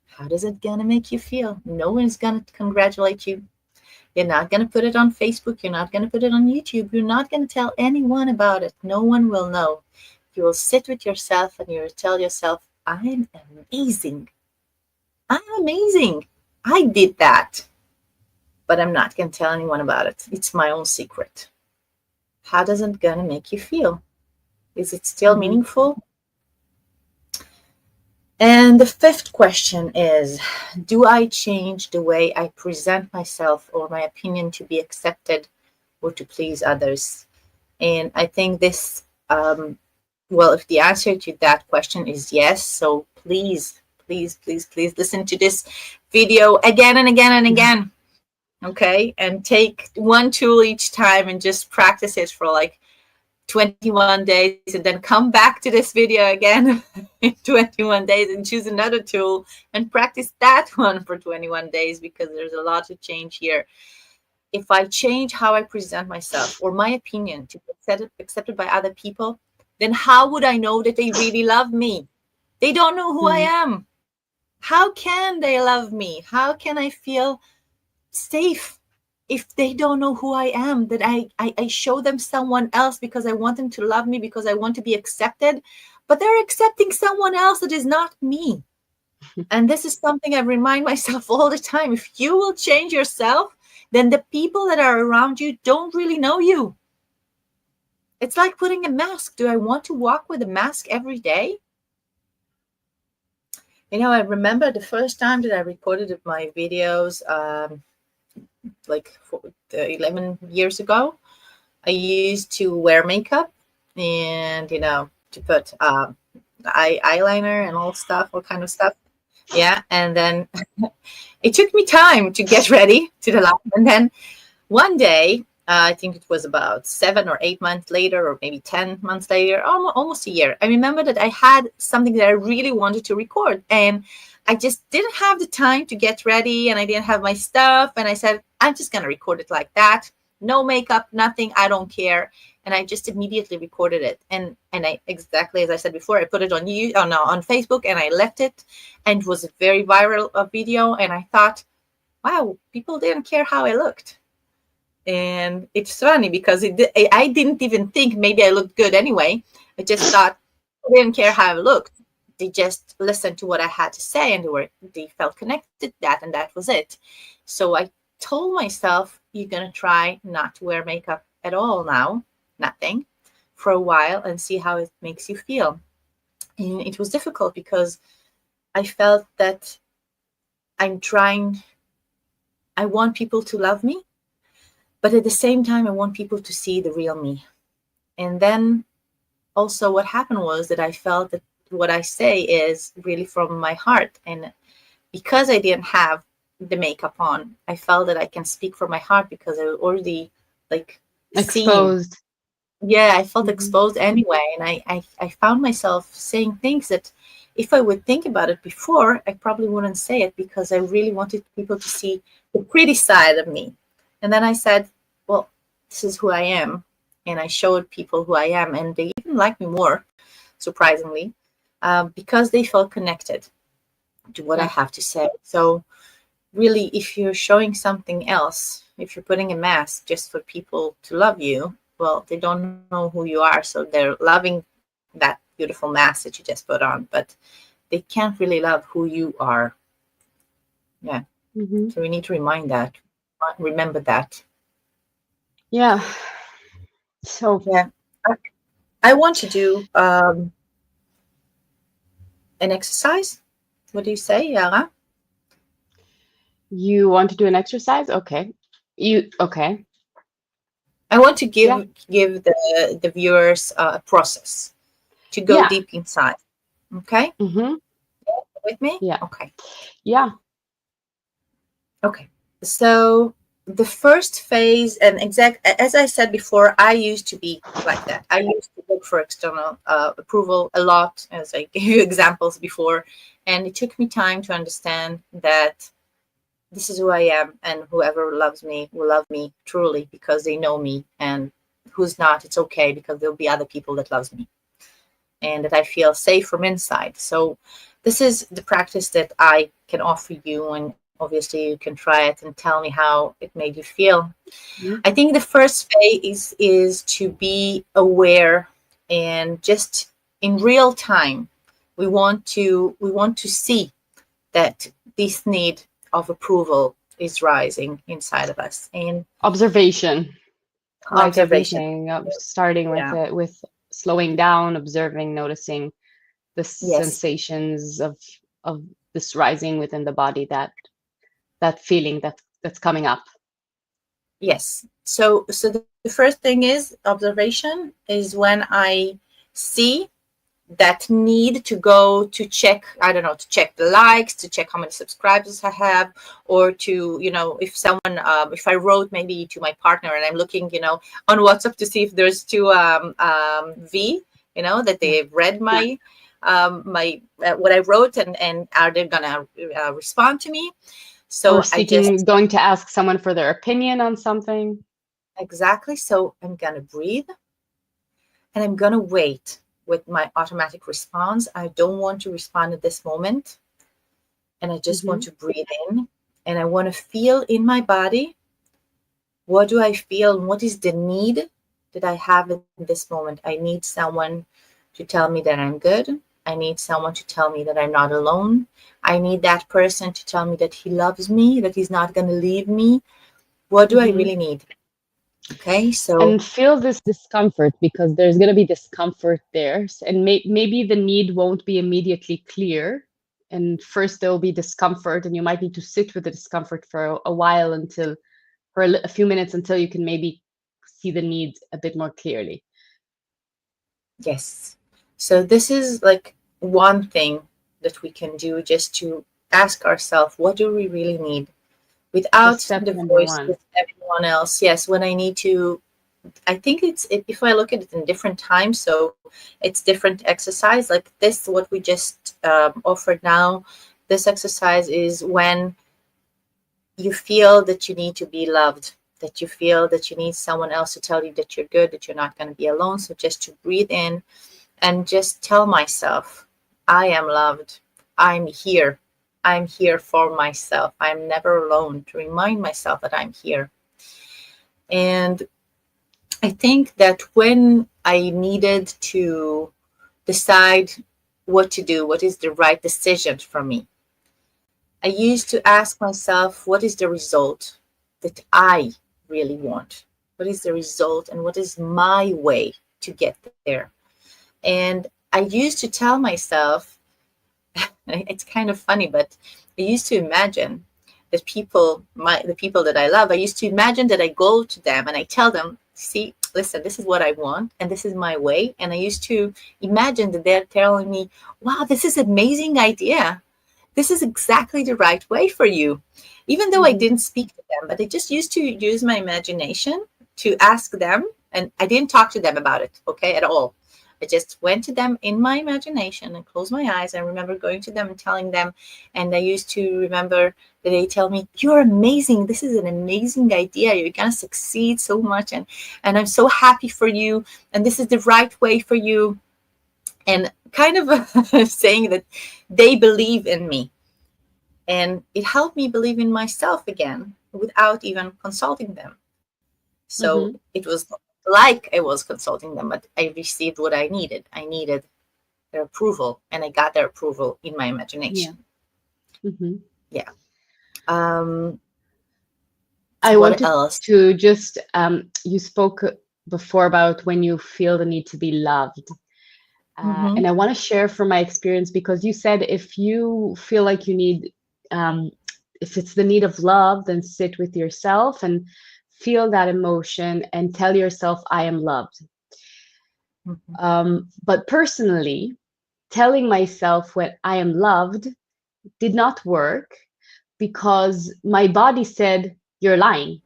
How does it gonna make you feel? No one's gonna congratulate you. You're not going to put it on Facebook. You're not going to put it on YouTube. You're not going to tell anyone about it. No one will know. You will sit with yourself and you will tell yourself, I'm amazing. I'm amazing. I did that. But I'm not going to tell anyone about it. It's my own secret. How does it going to make you feel? Is it still meaningful? And the fifth question is, do I change the way I present myself or my opinion to be accepted or to please others? And I think this, well, if the answer to that question is yes, so please, please, please, please listen to this video again and again and again. Okay. And take one tool each time and just practice it for like 21 days, and then come back to this video again in 21 days and choose another tool and practice that one for 21 days, because there's a lot to change here. If I change how I present myself or my opinion to be accepted by other people, then how would I know that they really love me? They don't know who I am. How can they love me? How can I feel safe if they don't know who I am, that I show them someone else because I want them to love me, because I want to be accepted, but they're accepting someone else that is not me. And this is something I remind myself all the time. If you will change yourself, then the people that are around you don't really know you. It's like putting a mask. Do I want to walk with a mask every day? You know, I remember the first time that I recorded my videos, like 11 years ago. I used to wear makeup and, you know, to put eyeliner and all kind of stuff. Yeah. And then it took me time to get ready to the live. And then one day, I think it was about 7 or 8 months later, or maybe 10 months later, almost a year, I remember that I had something that I really wanted to record. And I just didn't have the time to get ready, and I didn't have my stuff. And I said, I'm just going to record it like that. No makeup, nothing. I don't care. And I just immediately recorded it. And I, exactly as I said before, I put it on Facebook, and I left it. And it was a very viral video. And I thought, wow, people didn't care how I looked. And it's funny because I didn't even think maybe I looked good anyway. I just thought I didn't care how I looked. They just listened to what I had to say, and they felt connected to that, and that was it. So I told myself, you're going to try not to wear makeup at all now, nothing, for a while, and see how it makes you feel. And it was difficult because I felt that I want people to love me, but at the same time, I want people to see the real me. And then also what happened was that I felt that what I say is really from my heart. And because I didn't have the makeup on, I felt that I can speak from my heart because I already like exposed. Yeah, I felt exposed anyway. And I found myself saying things that if I would think about it before, I probably wouldn't say it, because I really wanted people to see the pretty side of me. And then I said, well, this is who I am. And I showed people who I am. And they even liked me more, surprisingly, because they felt connected to what I have to say. So really, if you're showing something else, if you're putting a mask just for people to love you, well, they don't know who you are. So they're loving that beautiful mask that you just put on, but they can't really love who you are. Yeah. So we need to remember that. Yeah. So yeah, I want to do an exercise. What do you say, Yara? You want to do an exercise? Okay. Okay. I want to give the viewers a process to go deep inside. Okay. With me? Yeah. Okay. Yeah. Okay. So the first phase, and as I said before, I used to be like that. I used to look for external approval a lot, as I gave you examples before. And it took me time to understand that this is who I am, and whoever loves me will love me truly because they know me, and who's not, it's okay, because there'll be other people that loves me, and that I feel safe from inside. So this is the practice that I can offer you, and obviously you can try it and tell me how it made you feel. Mhm. I think the first phase is to be aware, and just in real time we want to see that this need of approval is rising inside of us. And Observation, like observation. everything, starting with Yeah. it, with slowing down, observing, noticing the Yes. sensations of this rising within the body, that feeling that's coming up. Yes. So the first thing is observation is when I see that need to go to check, I don't know, to check the likes, to check how many subscribers I have, or to, if someone, if I wrote maybe to my partner and I'm looking, on WhatsApp to see if there's two V, that Yeah. they've read my what I wrote, and are they gonna respond to me? Or So I seeking, just, going to ask someone for their opinion on something. exactly. So I'm gonna breathe, and I'm gonna wait with my automatic response. I don't want to respond at this moment, and I just want Hmm. to breathe in, and I want to feel in my body, what do I feel and what is the need that I have in this moment. I need someone to tell me that I'm good. I need someone to tell me that I'm not alone. I need that person to tell me that he loves me, that he's not going to leave me. What do I Hmm. really need? Okay, so And feel this discomfort, because there's going to be discomfort there. And maybe the need won't be immediately clear. And first there will be discomfort, and you might need to sit with the discomfort for a while, until for a few minutes, until you can maybe see the need a bit more clearly. yes. So this is like one thing that we can do, just to ask ourselves, what do we really need? The Without step the number voice one. with everyone else. Yes, when I need to, I think if I look at it in different times, so it's different exercise. Like this, what we just offered now, this exercise is when you feel that you need to be loved, that you feel that you need someone else to tell you that you're good, that you're not going to be alone. So just to breathe in and just tell myself, I am loved. I'm here. I'm here for myself. I'm never alone. To remind myself that I'm here. And I think that when I needed to decide what to do, what is the right decision for me, I used to ask myself, what is the result that I really want? What is the result and what is my way to get there? And I used to tell myself, it's kind of funny, but I used to imagine that the people that I love, I used to imagine that I go to them and I tell them, see, listen, this is what I want and this is my way. And I used to imagine that they're telling me, wow, this is an amazing idea. This is exactly the right way for you. Even though I Hmm. didn't speak to them, but I just used to use my imagination to ask them, and I didn't talk to them about it, okay, at all. I just went to them in my imagination and closed my eyes. I remember going to them and telling them, and I used to remember that they tell me, "You're amazing. This is an amazing idea. You're gonna succeed so much, and I'm so happy for you. And this is the right way for you." And kind of saying that they believe in me, and it helped me believe in myself again without even consulting them. So Hmm. it was like I was consulting them, but I received what I needed. I needed their approval, and I got their approval in my Yeah. imagination. Hmm. Yeah. Um, I what wanted else? to just, you spoke before about when you feel the need to be loved. Mm-hmm. And I want to share from my experience, because you said if you feel like you need, um, if it's the need of love, then sit with yourself and feel that emotion and tell yourself, I am loved. Mm-hmm. But personally, telling myself when I am loved did not work, because my body said, you're lying.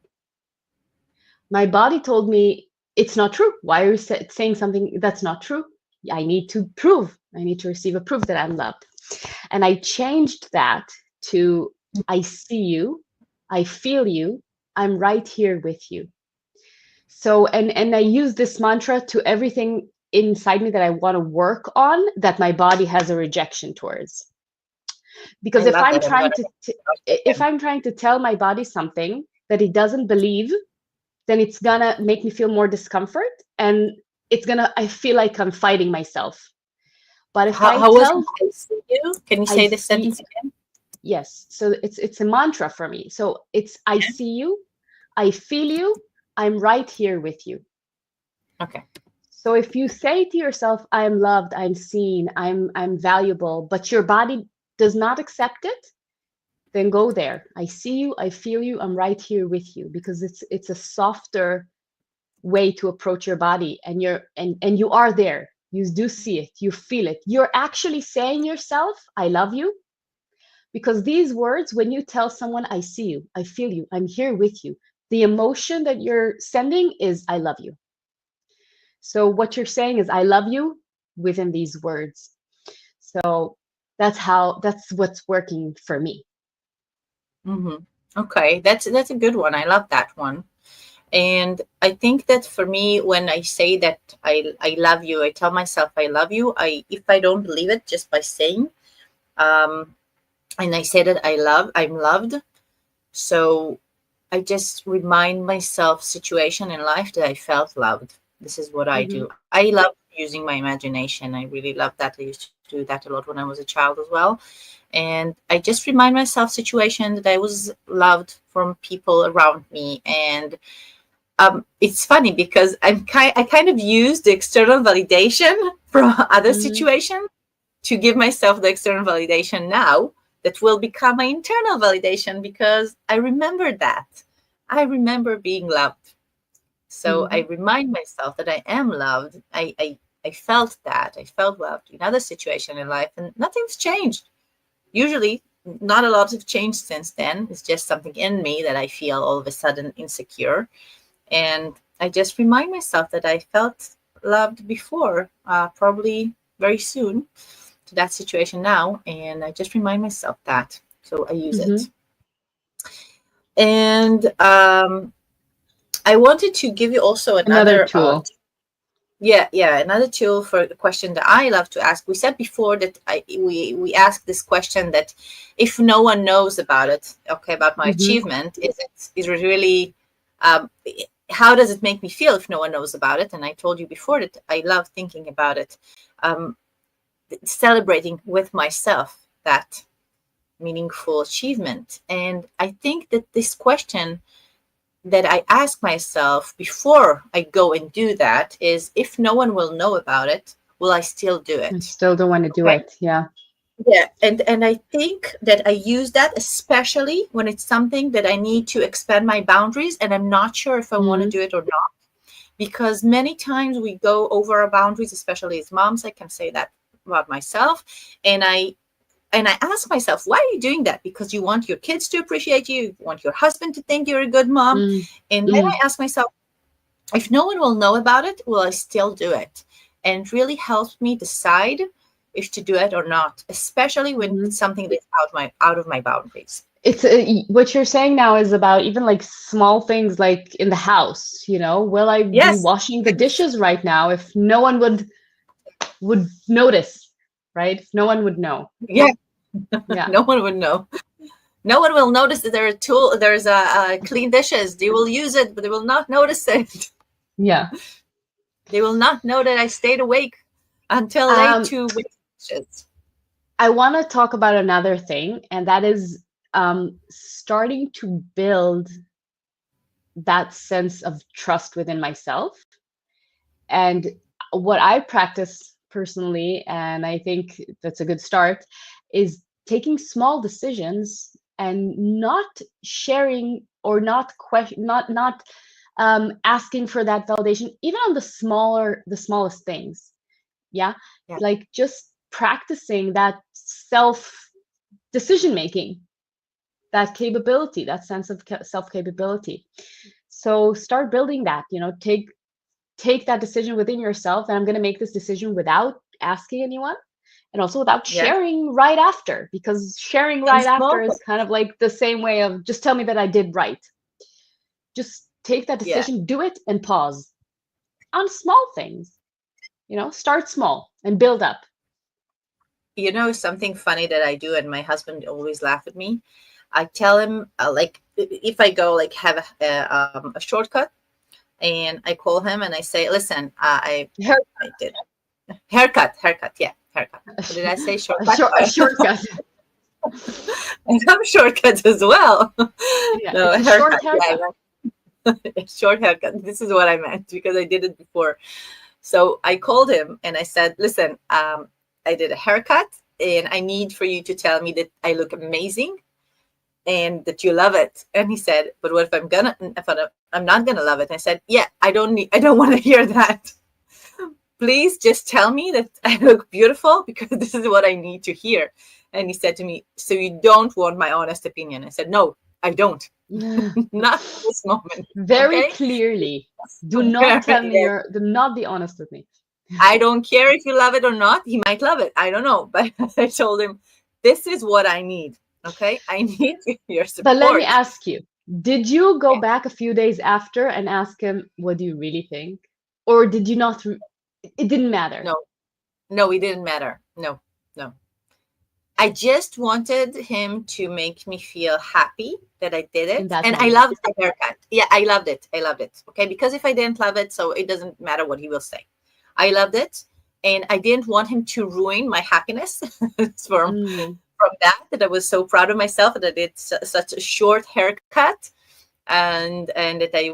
My body told me, it's not true. Why are you saying something that's not true? I need to prove, I need to receive a proof that I'm loved. And I changed that to, I see you, I feel you, I'm right here with you. So, and I use this mantra to everything inside me that I want to work on, that my body has a rejection towards. Because I love that. I'm gonna if I'm trying to tell my body something that it doesn't believe, then it's gonna make me feel more discomfort, and I feel like I'm fighting myself. But if I how was it? tell I see you. Can you I say this see sentence again? yes, so it's a mantra for me. So it's I see you, I feel you, I'm right here with you. Okay. So if you say to yourself, I'm loved, I'm seen, I'm valuable, but your body does not accept it, then go there. I see you, I feel you, I'm right here with you, because it's a softer way to approach your body, and you are there. You do see it, you feel it. You're actually saying yourself, I love you, because these words, when you tell someone, I see you, I feel you, I'm here with you, the emotion that you're sending is, I love you. So what you're saying is, I love you within these words. So that's what's working for me. Hmm. Okay, that's a good one. I love that one. And I think that for me, when I say that I love you, I tell myself I love you. If I don't believe it just by saying, um, and I say that I'm loved. So I just remind myself situation in life that I felt loved. This is what I Hmm. do. I love using my imagination. I really love that. I used to do that a lot when I was a child as well. And I just remind myself situation that I was loved from people around me. And it's funny because I kind of use the external validation from other Hmm. situations to give myself the external validation now that will become my internal validation because I remember that. I remember being loved. So I Hmm. remind myself that I am loved. I felt that. I felt loved in other situation in life and nothing's changed. Usually not a lot have changed since then. It's just something in me that I feel all of a sudden insecure. And I just remind myself that I felt loved before, probably very soon to that situation now. And I just remind myself that. So I use Hmm. it. And I wanted to give you also Another another tool. yeah, another tool for the question that I love to ask. We said before that we ask this question that if no one knows about it, okay, about my Hmm. achievement, is it really um, how does it make me feel if no one knows about it? And I told you before that I love thinking about it, um, celebrating with myself that meaningful achievement. And I think that this question that I ask myself before I go and do that is if no one will know about it, will I still do I it? still don't want to do Okay. it. Yeah. Yeah. And I think that I use that especially when it's something that I need to expand my boundaries and I'm not sure if I want to Mm. do it or not. Because many times we go over our boundaries, especially as moms, I can say that about myself. And I ask myself, why are you doing that? Because you want your kids to appreciate you, you want your husband to think you're a good mom. Mm. And then Mm. I ask myself, if no one will know about it, will I still do it? And it really helps me decide if to do it or not, especially when Hmm. it's something that's out of my boundaries. It's what you're saying now is about even like small things like in the house, will I be Yes. washing the dishes right now if no one would notice, right? If no one would know. Yeah. Yeah. No one would know. No one will notice that there's a clean dishes. They will use it, but they will not notice it. Yeah. They will not know that I stayed awake until late Um, to wash dishes. I want to talk about another thing, and that is starting to build that sense of trust within myself. And what I practice personally, and I think that's a good start, is taking small decisions and not sharing or not question, not asking for that validation, even on the smallest things. Yeah, Yeah. like just practicing that self decision making, that capability, that sense of self capability. So start building that. Take that decision within yourself, and I'm going to make this decision without asking anyone, and also without Yeah. sharing right after, because sharing In right after small is kind of like the same way of just tell me that I did right. Just take that Yeah. decision, do it, and pause on small things. Start small and build up. something funny that I do, and my husband always laugh at me. I tell him, like, if I go like have a shortcut, and I call him and I say, "Listen, I did haircut, yeah, haircut. What did I say? Shortcut. A shortcut. I have shortcuts as well. Yeah, No, it's a a short haircut. Yeah, haircut. a short haircut. This is what I meant because I did it before. So I called him and I said, "Listen, I did a haircut, and I need for you to tell me that I look amazing and that you love it." And he said, "But what if I'm not gonna love it?" And I said, "Yeah, I don't want to hear that. Please just tell me that I look beautiful because this is what I need to hear." And he said to me, "So you don't want my honest opinion?" I said, "No, I don't. Not at this moment." Very Okay. clearly. Yes. Do not be honest with me. I don't care if you love it or not. He might love it. I don't know. But I told him, this is what I need. Okay. I need your But let me support. ask you, did you go Yeah. back a few days after and ask him, what do you really think? Or did you not? It didn't matter. No, no, it didn't matter. No, no. I just wanted him to make me feel happy that I did In it. that And I moment. loved the haircut. Yeah, I loved it. I loved it. Okay. Because if I didn't love it, so it doesn't matter what he will say. I loved it. And I didn't want him to ruin my happiness from Mm, that I was so proud of myself that I did such a short haircut, and that I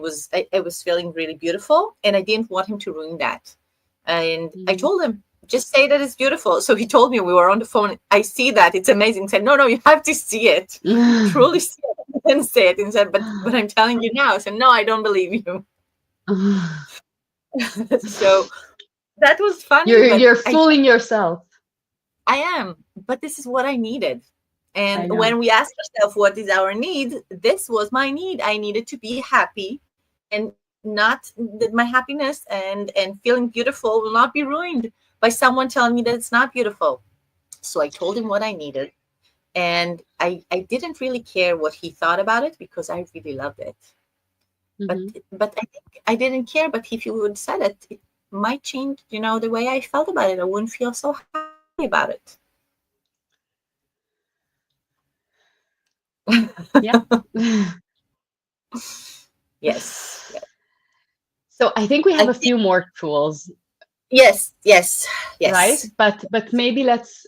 was feeling really beautiful, and I didn't want him to ruin that. And I mm. told him, just say that it's beautiful. So he told me, we were on the phone, I see that it's amazing. He said, no, you have to see it, truly see it. He didn't say it, and said, but I'm telling you now. I said, no, I don't believe you. So that was funny, but You're fooling yourself. I am, but this is what I needed. And I know. when we ask ourselves what is our need, this was my need. I needed to be happy, and not that my happiness and feeling beautiful will not be ruined by someone telling me that it's not beautiful. So I told him what I needed, and I didn't really care what he thought about it because I really loved it. But Hmm. but I think I didn't care. But if you would said it, it might change, the way I felt about it. I wouldn't feel so happy about it. Yeah. Yes. Yes. So I think we I have a think few more tools, yes, yes, right? yes. But maybe let's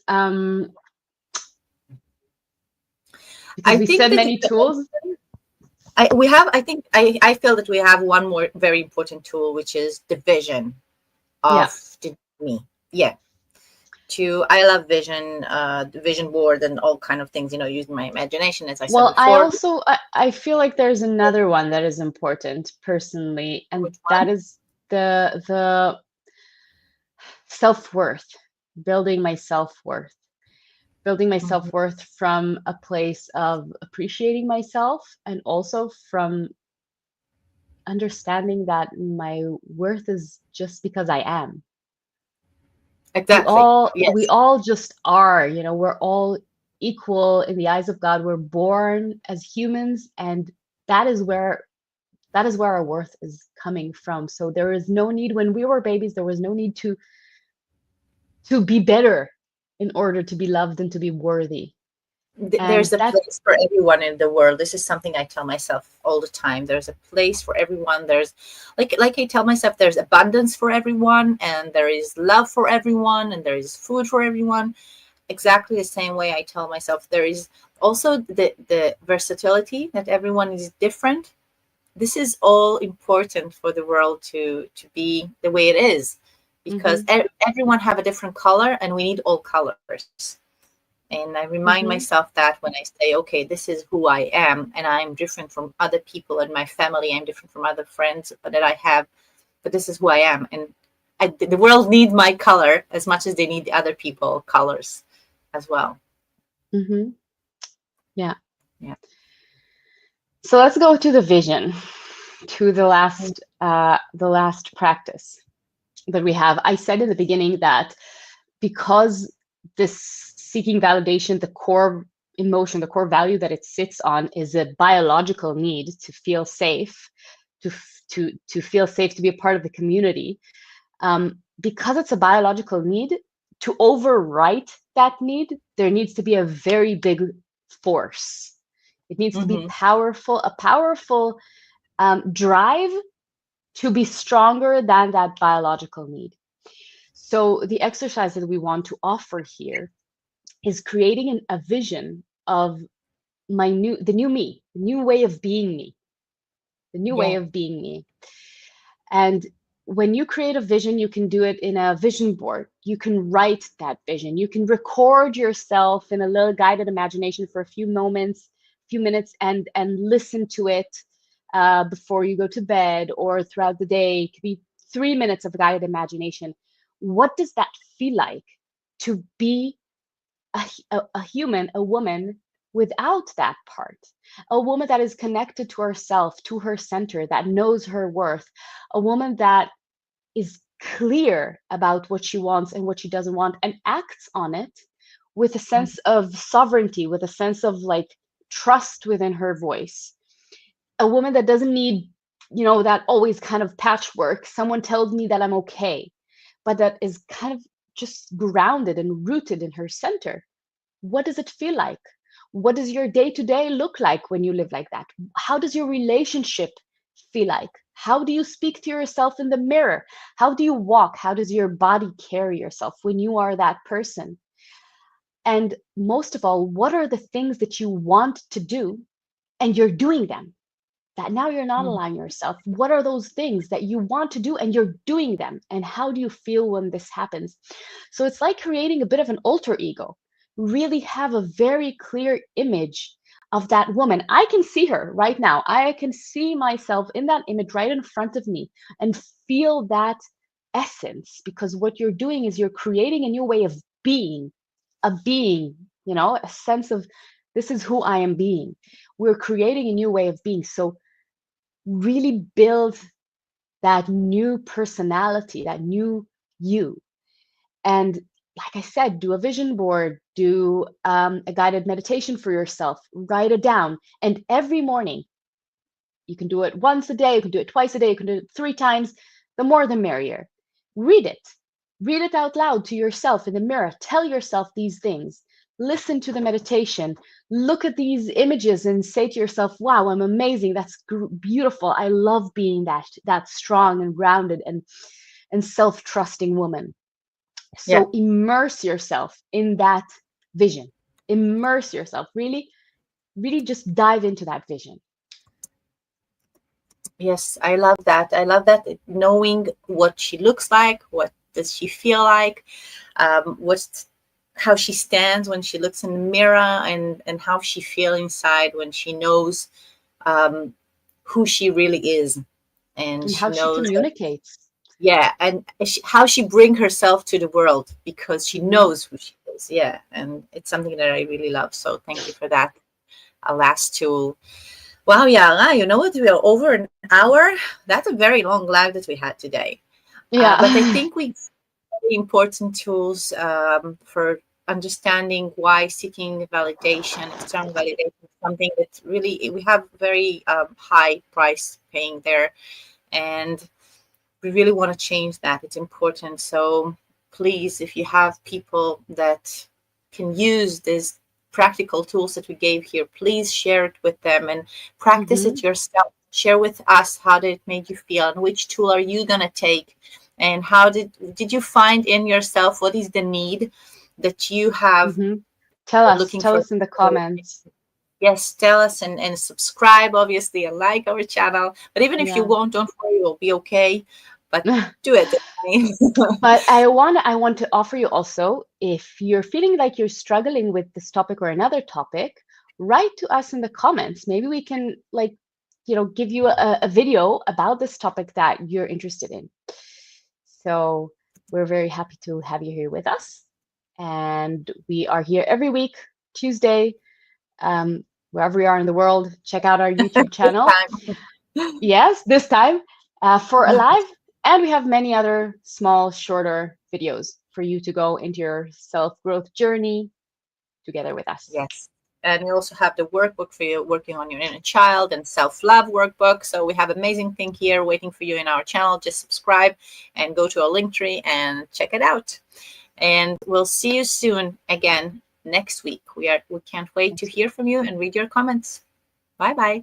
because I we think said that many tools. I think I feel that we have one more very important tool, which is the vision Yeah. of me. Yeah. I love vision, the vision board and all kind of things, using my imagination, as I said Well, I before. also I feel like there's another one that is important personally, and Which that one? is the self-worth, building my self-worth. Building my Mhm. self-worth from a place of appreciating myself and also from understanding that my worth is just because I am. We Exactly. all we Yes. all just are, we're all equal in the eyes of God. We're born as humans, and that is where that is where our worth is coming from. So there is no need, when we were babies, there was no need to be better in order to be loved and to be worthy. And There's a that place for everyone in the world. This is something I tell myself all the time. There's a place for everyone. There's like I tell myself, there's abundance for everyone, and there is love for everyone, and there is food for everyone. Exactly the same way I tell myself there is also the versatility, that everyone is different. This is all important for the world to be the way it is, because mhm, everyone have a different color, and we need all colors. And I remind mhm, myself that when I say, okay, this is who I am, and I'm different from other people in my family, I'm different from other friends that I have, but this is who I am. And the world needs my color as much as they need the other people colors as well. mhm. Yeah. Yeah. So let's go to the vision, to the last practice that we have. I said in the beginning that because this seeking validation, the core emotion, the core value that it sits on is a biological need to feel safe, to feel safe, to be a part of the community. Because it's a biological need, to overwrite that need, there needs to be a very big force. It needs to be Mm-hmm. powerful, a powerful drive to be stronger than that biological need. So the exercise that we want to offer here is creating a vision of the new me, the new way of being me, the new way Yeah. of being me. And when you create a vision, you can do it in a vision board. You can write that vision. You can record yourself in a little guided imagination for a few minutes, and listen to it before you go to bed or throughout the day. It could be 3 minutes of guided imagination. What does that feel like to be a human, a woman without that part? A woman that is connected to herself, to her center, that knows her worth, a woman that is clear about what she wants and what she doesn't want and acts on it with a sense of sovereignty, with a sense of like trust within her voice. A woman that doesn't need, that always kind of patchwork. Someone tells me that I'm okay, but that is kind of just grounded and rooted in her center. What does it feel like? What does your day to day look like when you live like that? How does your relationship feel like? How do you speak to yourself in the mirror? How do you walk? How does your body carry yourself when you are that person? And most of all, what are the things that you want to do and you're doing them? That now you're not Mm-hmm. allowing yourself. What are those things that you want to do and you're doing them? And how do you feel when this happens? So it's like creating a bit of an alter ego. Really have a very clear image of that woman. I can see her right now. I can see myself in that image right in front of me and feel that essence, because what you're doing is you're creating a new way of being, a sense of this is who I am being. We're creating a new way of being. So really build that new personality, that new you. And like I said, do a vision board, do a guided meditation for yourself, write it down. And every morning, you can do it once a day, you can do it twice a day, you can do it 3 times. The more, the merrier. Read it. Read it out loud to yourself in the mirror. Tell yourself these things. Listen to the meditation. Look at these images and say to yourself, wow, I'm amazing. That's beautiful. I love being that strong and grounded and self-trusting woman. Yeah. So immerse yourself in that vision. Immerse yourself. Really, really just dive into that vision. Yes, I love that. I love that, knowing what she looks like, what does she feel like, what's how she stands when she looks in the mirror, and how she feel inside when she knows um, who she really is, and And she how she knows that, communicates. yeah, and how she bring herself to the world because she Hmm. knows who she is. Yeah, and it's something that I really love. So thank you for that. Last tool. Wow, yeah, you know what? We are over an hour. That's a very long live that we had today. But I Yeah. think we very important tools for understanding why seeking validation, external validation, is something that really we have very high price paying there, and we really want to change that. It's important. So please, if you have people that can use these practical tools that we gave here, please share it with them and practice Hmm. it yourself. Share with us how did it make you feel and which tool are you gonna take, and how did you find in yourself what is the need that you have Hmm. looking Tell for. us in the comments. Yes, tell us, and subscribe, obviously, and like our channel. But even if you Yeah. won't, don't worry, you'll be okay. But do it. But I want to offer you also, if you're feeling like you're struggling with this topic or another topic, write to us in the comments. Maybe we can give you a video about this topic that you're interested in. So we're very happy to have you here with us. And we are here every week, Tuesday, wherever you are in the world. Check out our YouTube This channel. time. Yes, this time for a live. And we have many other small, shorter videos for you to go into your self-growth journey together with us. Yes. And we also have the workbook for you working on your inner child and self-love workbook. So we have amazing thing here waiting for you in our channel. Just subscribe and go to our link tree and check it out. And we'll see you soon again next week. We can't wait to hear from you and read your comments. Bye bye.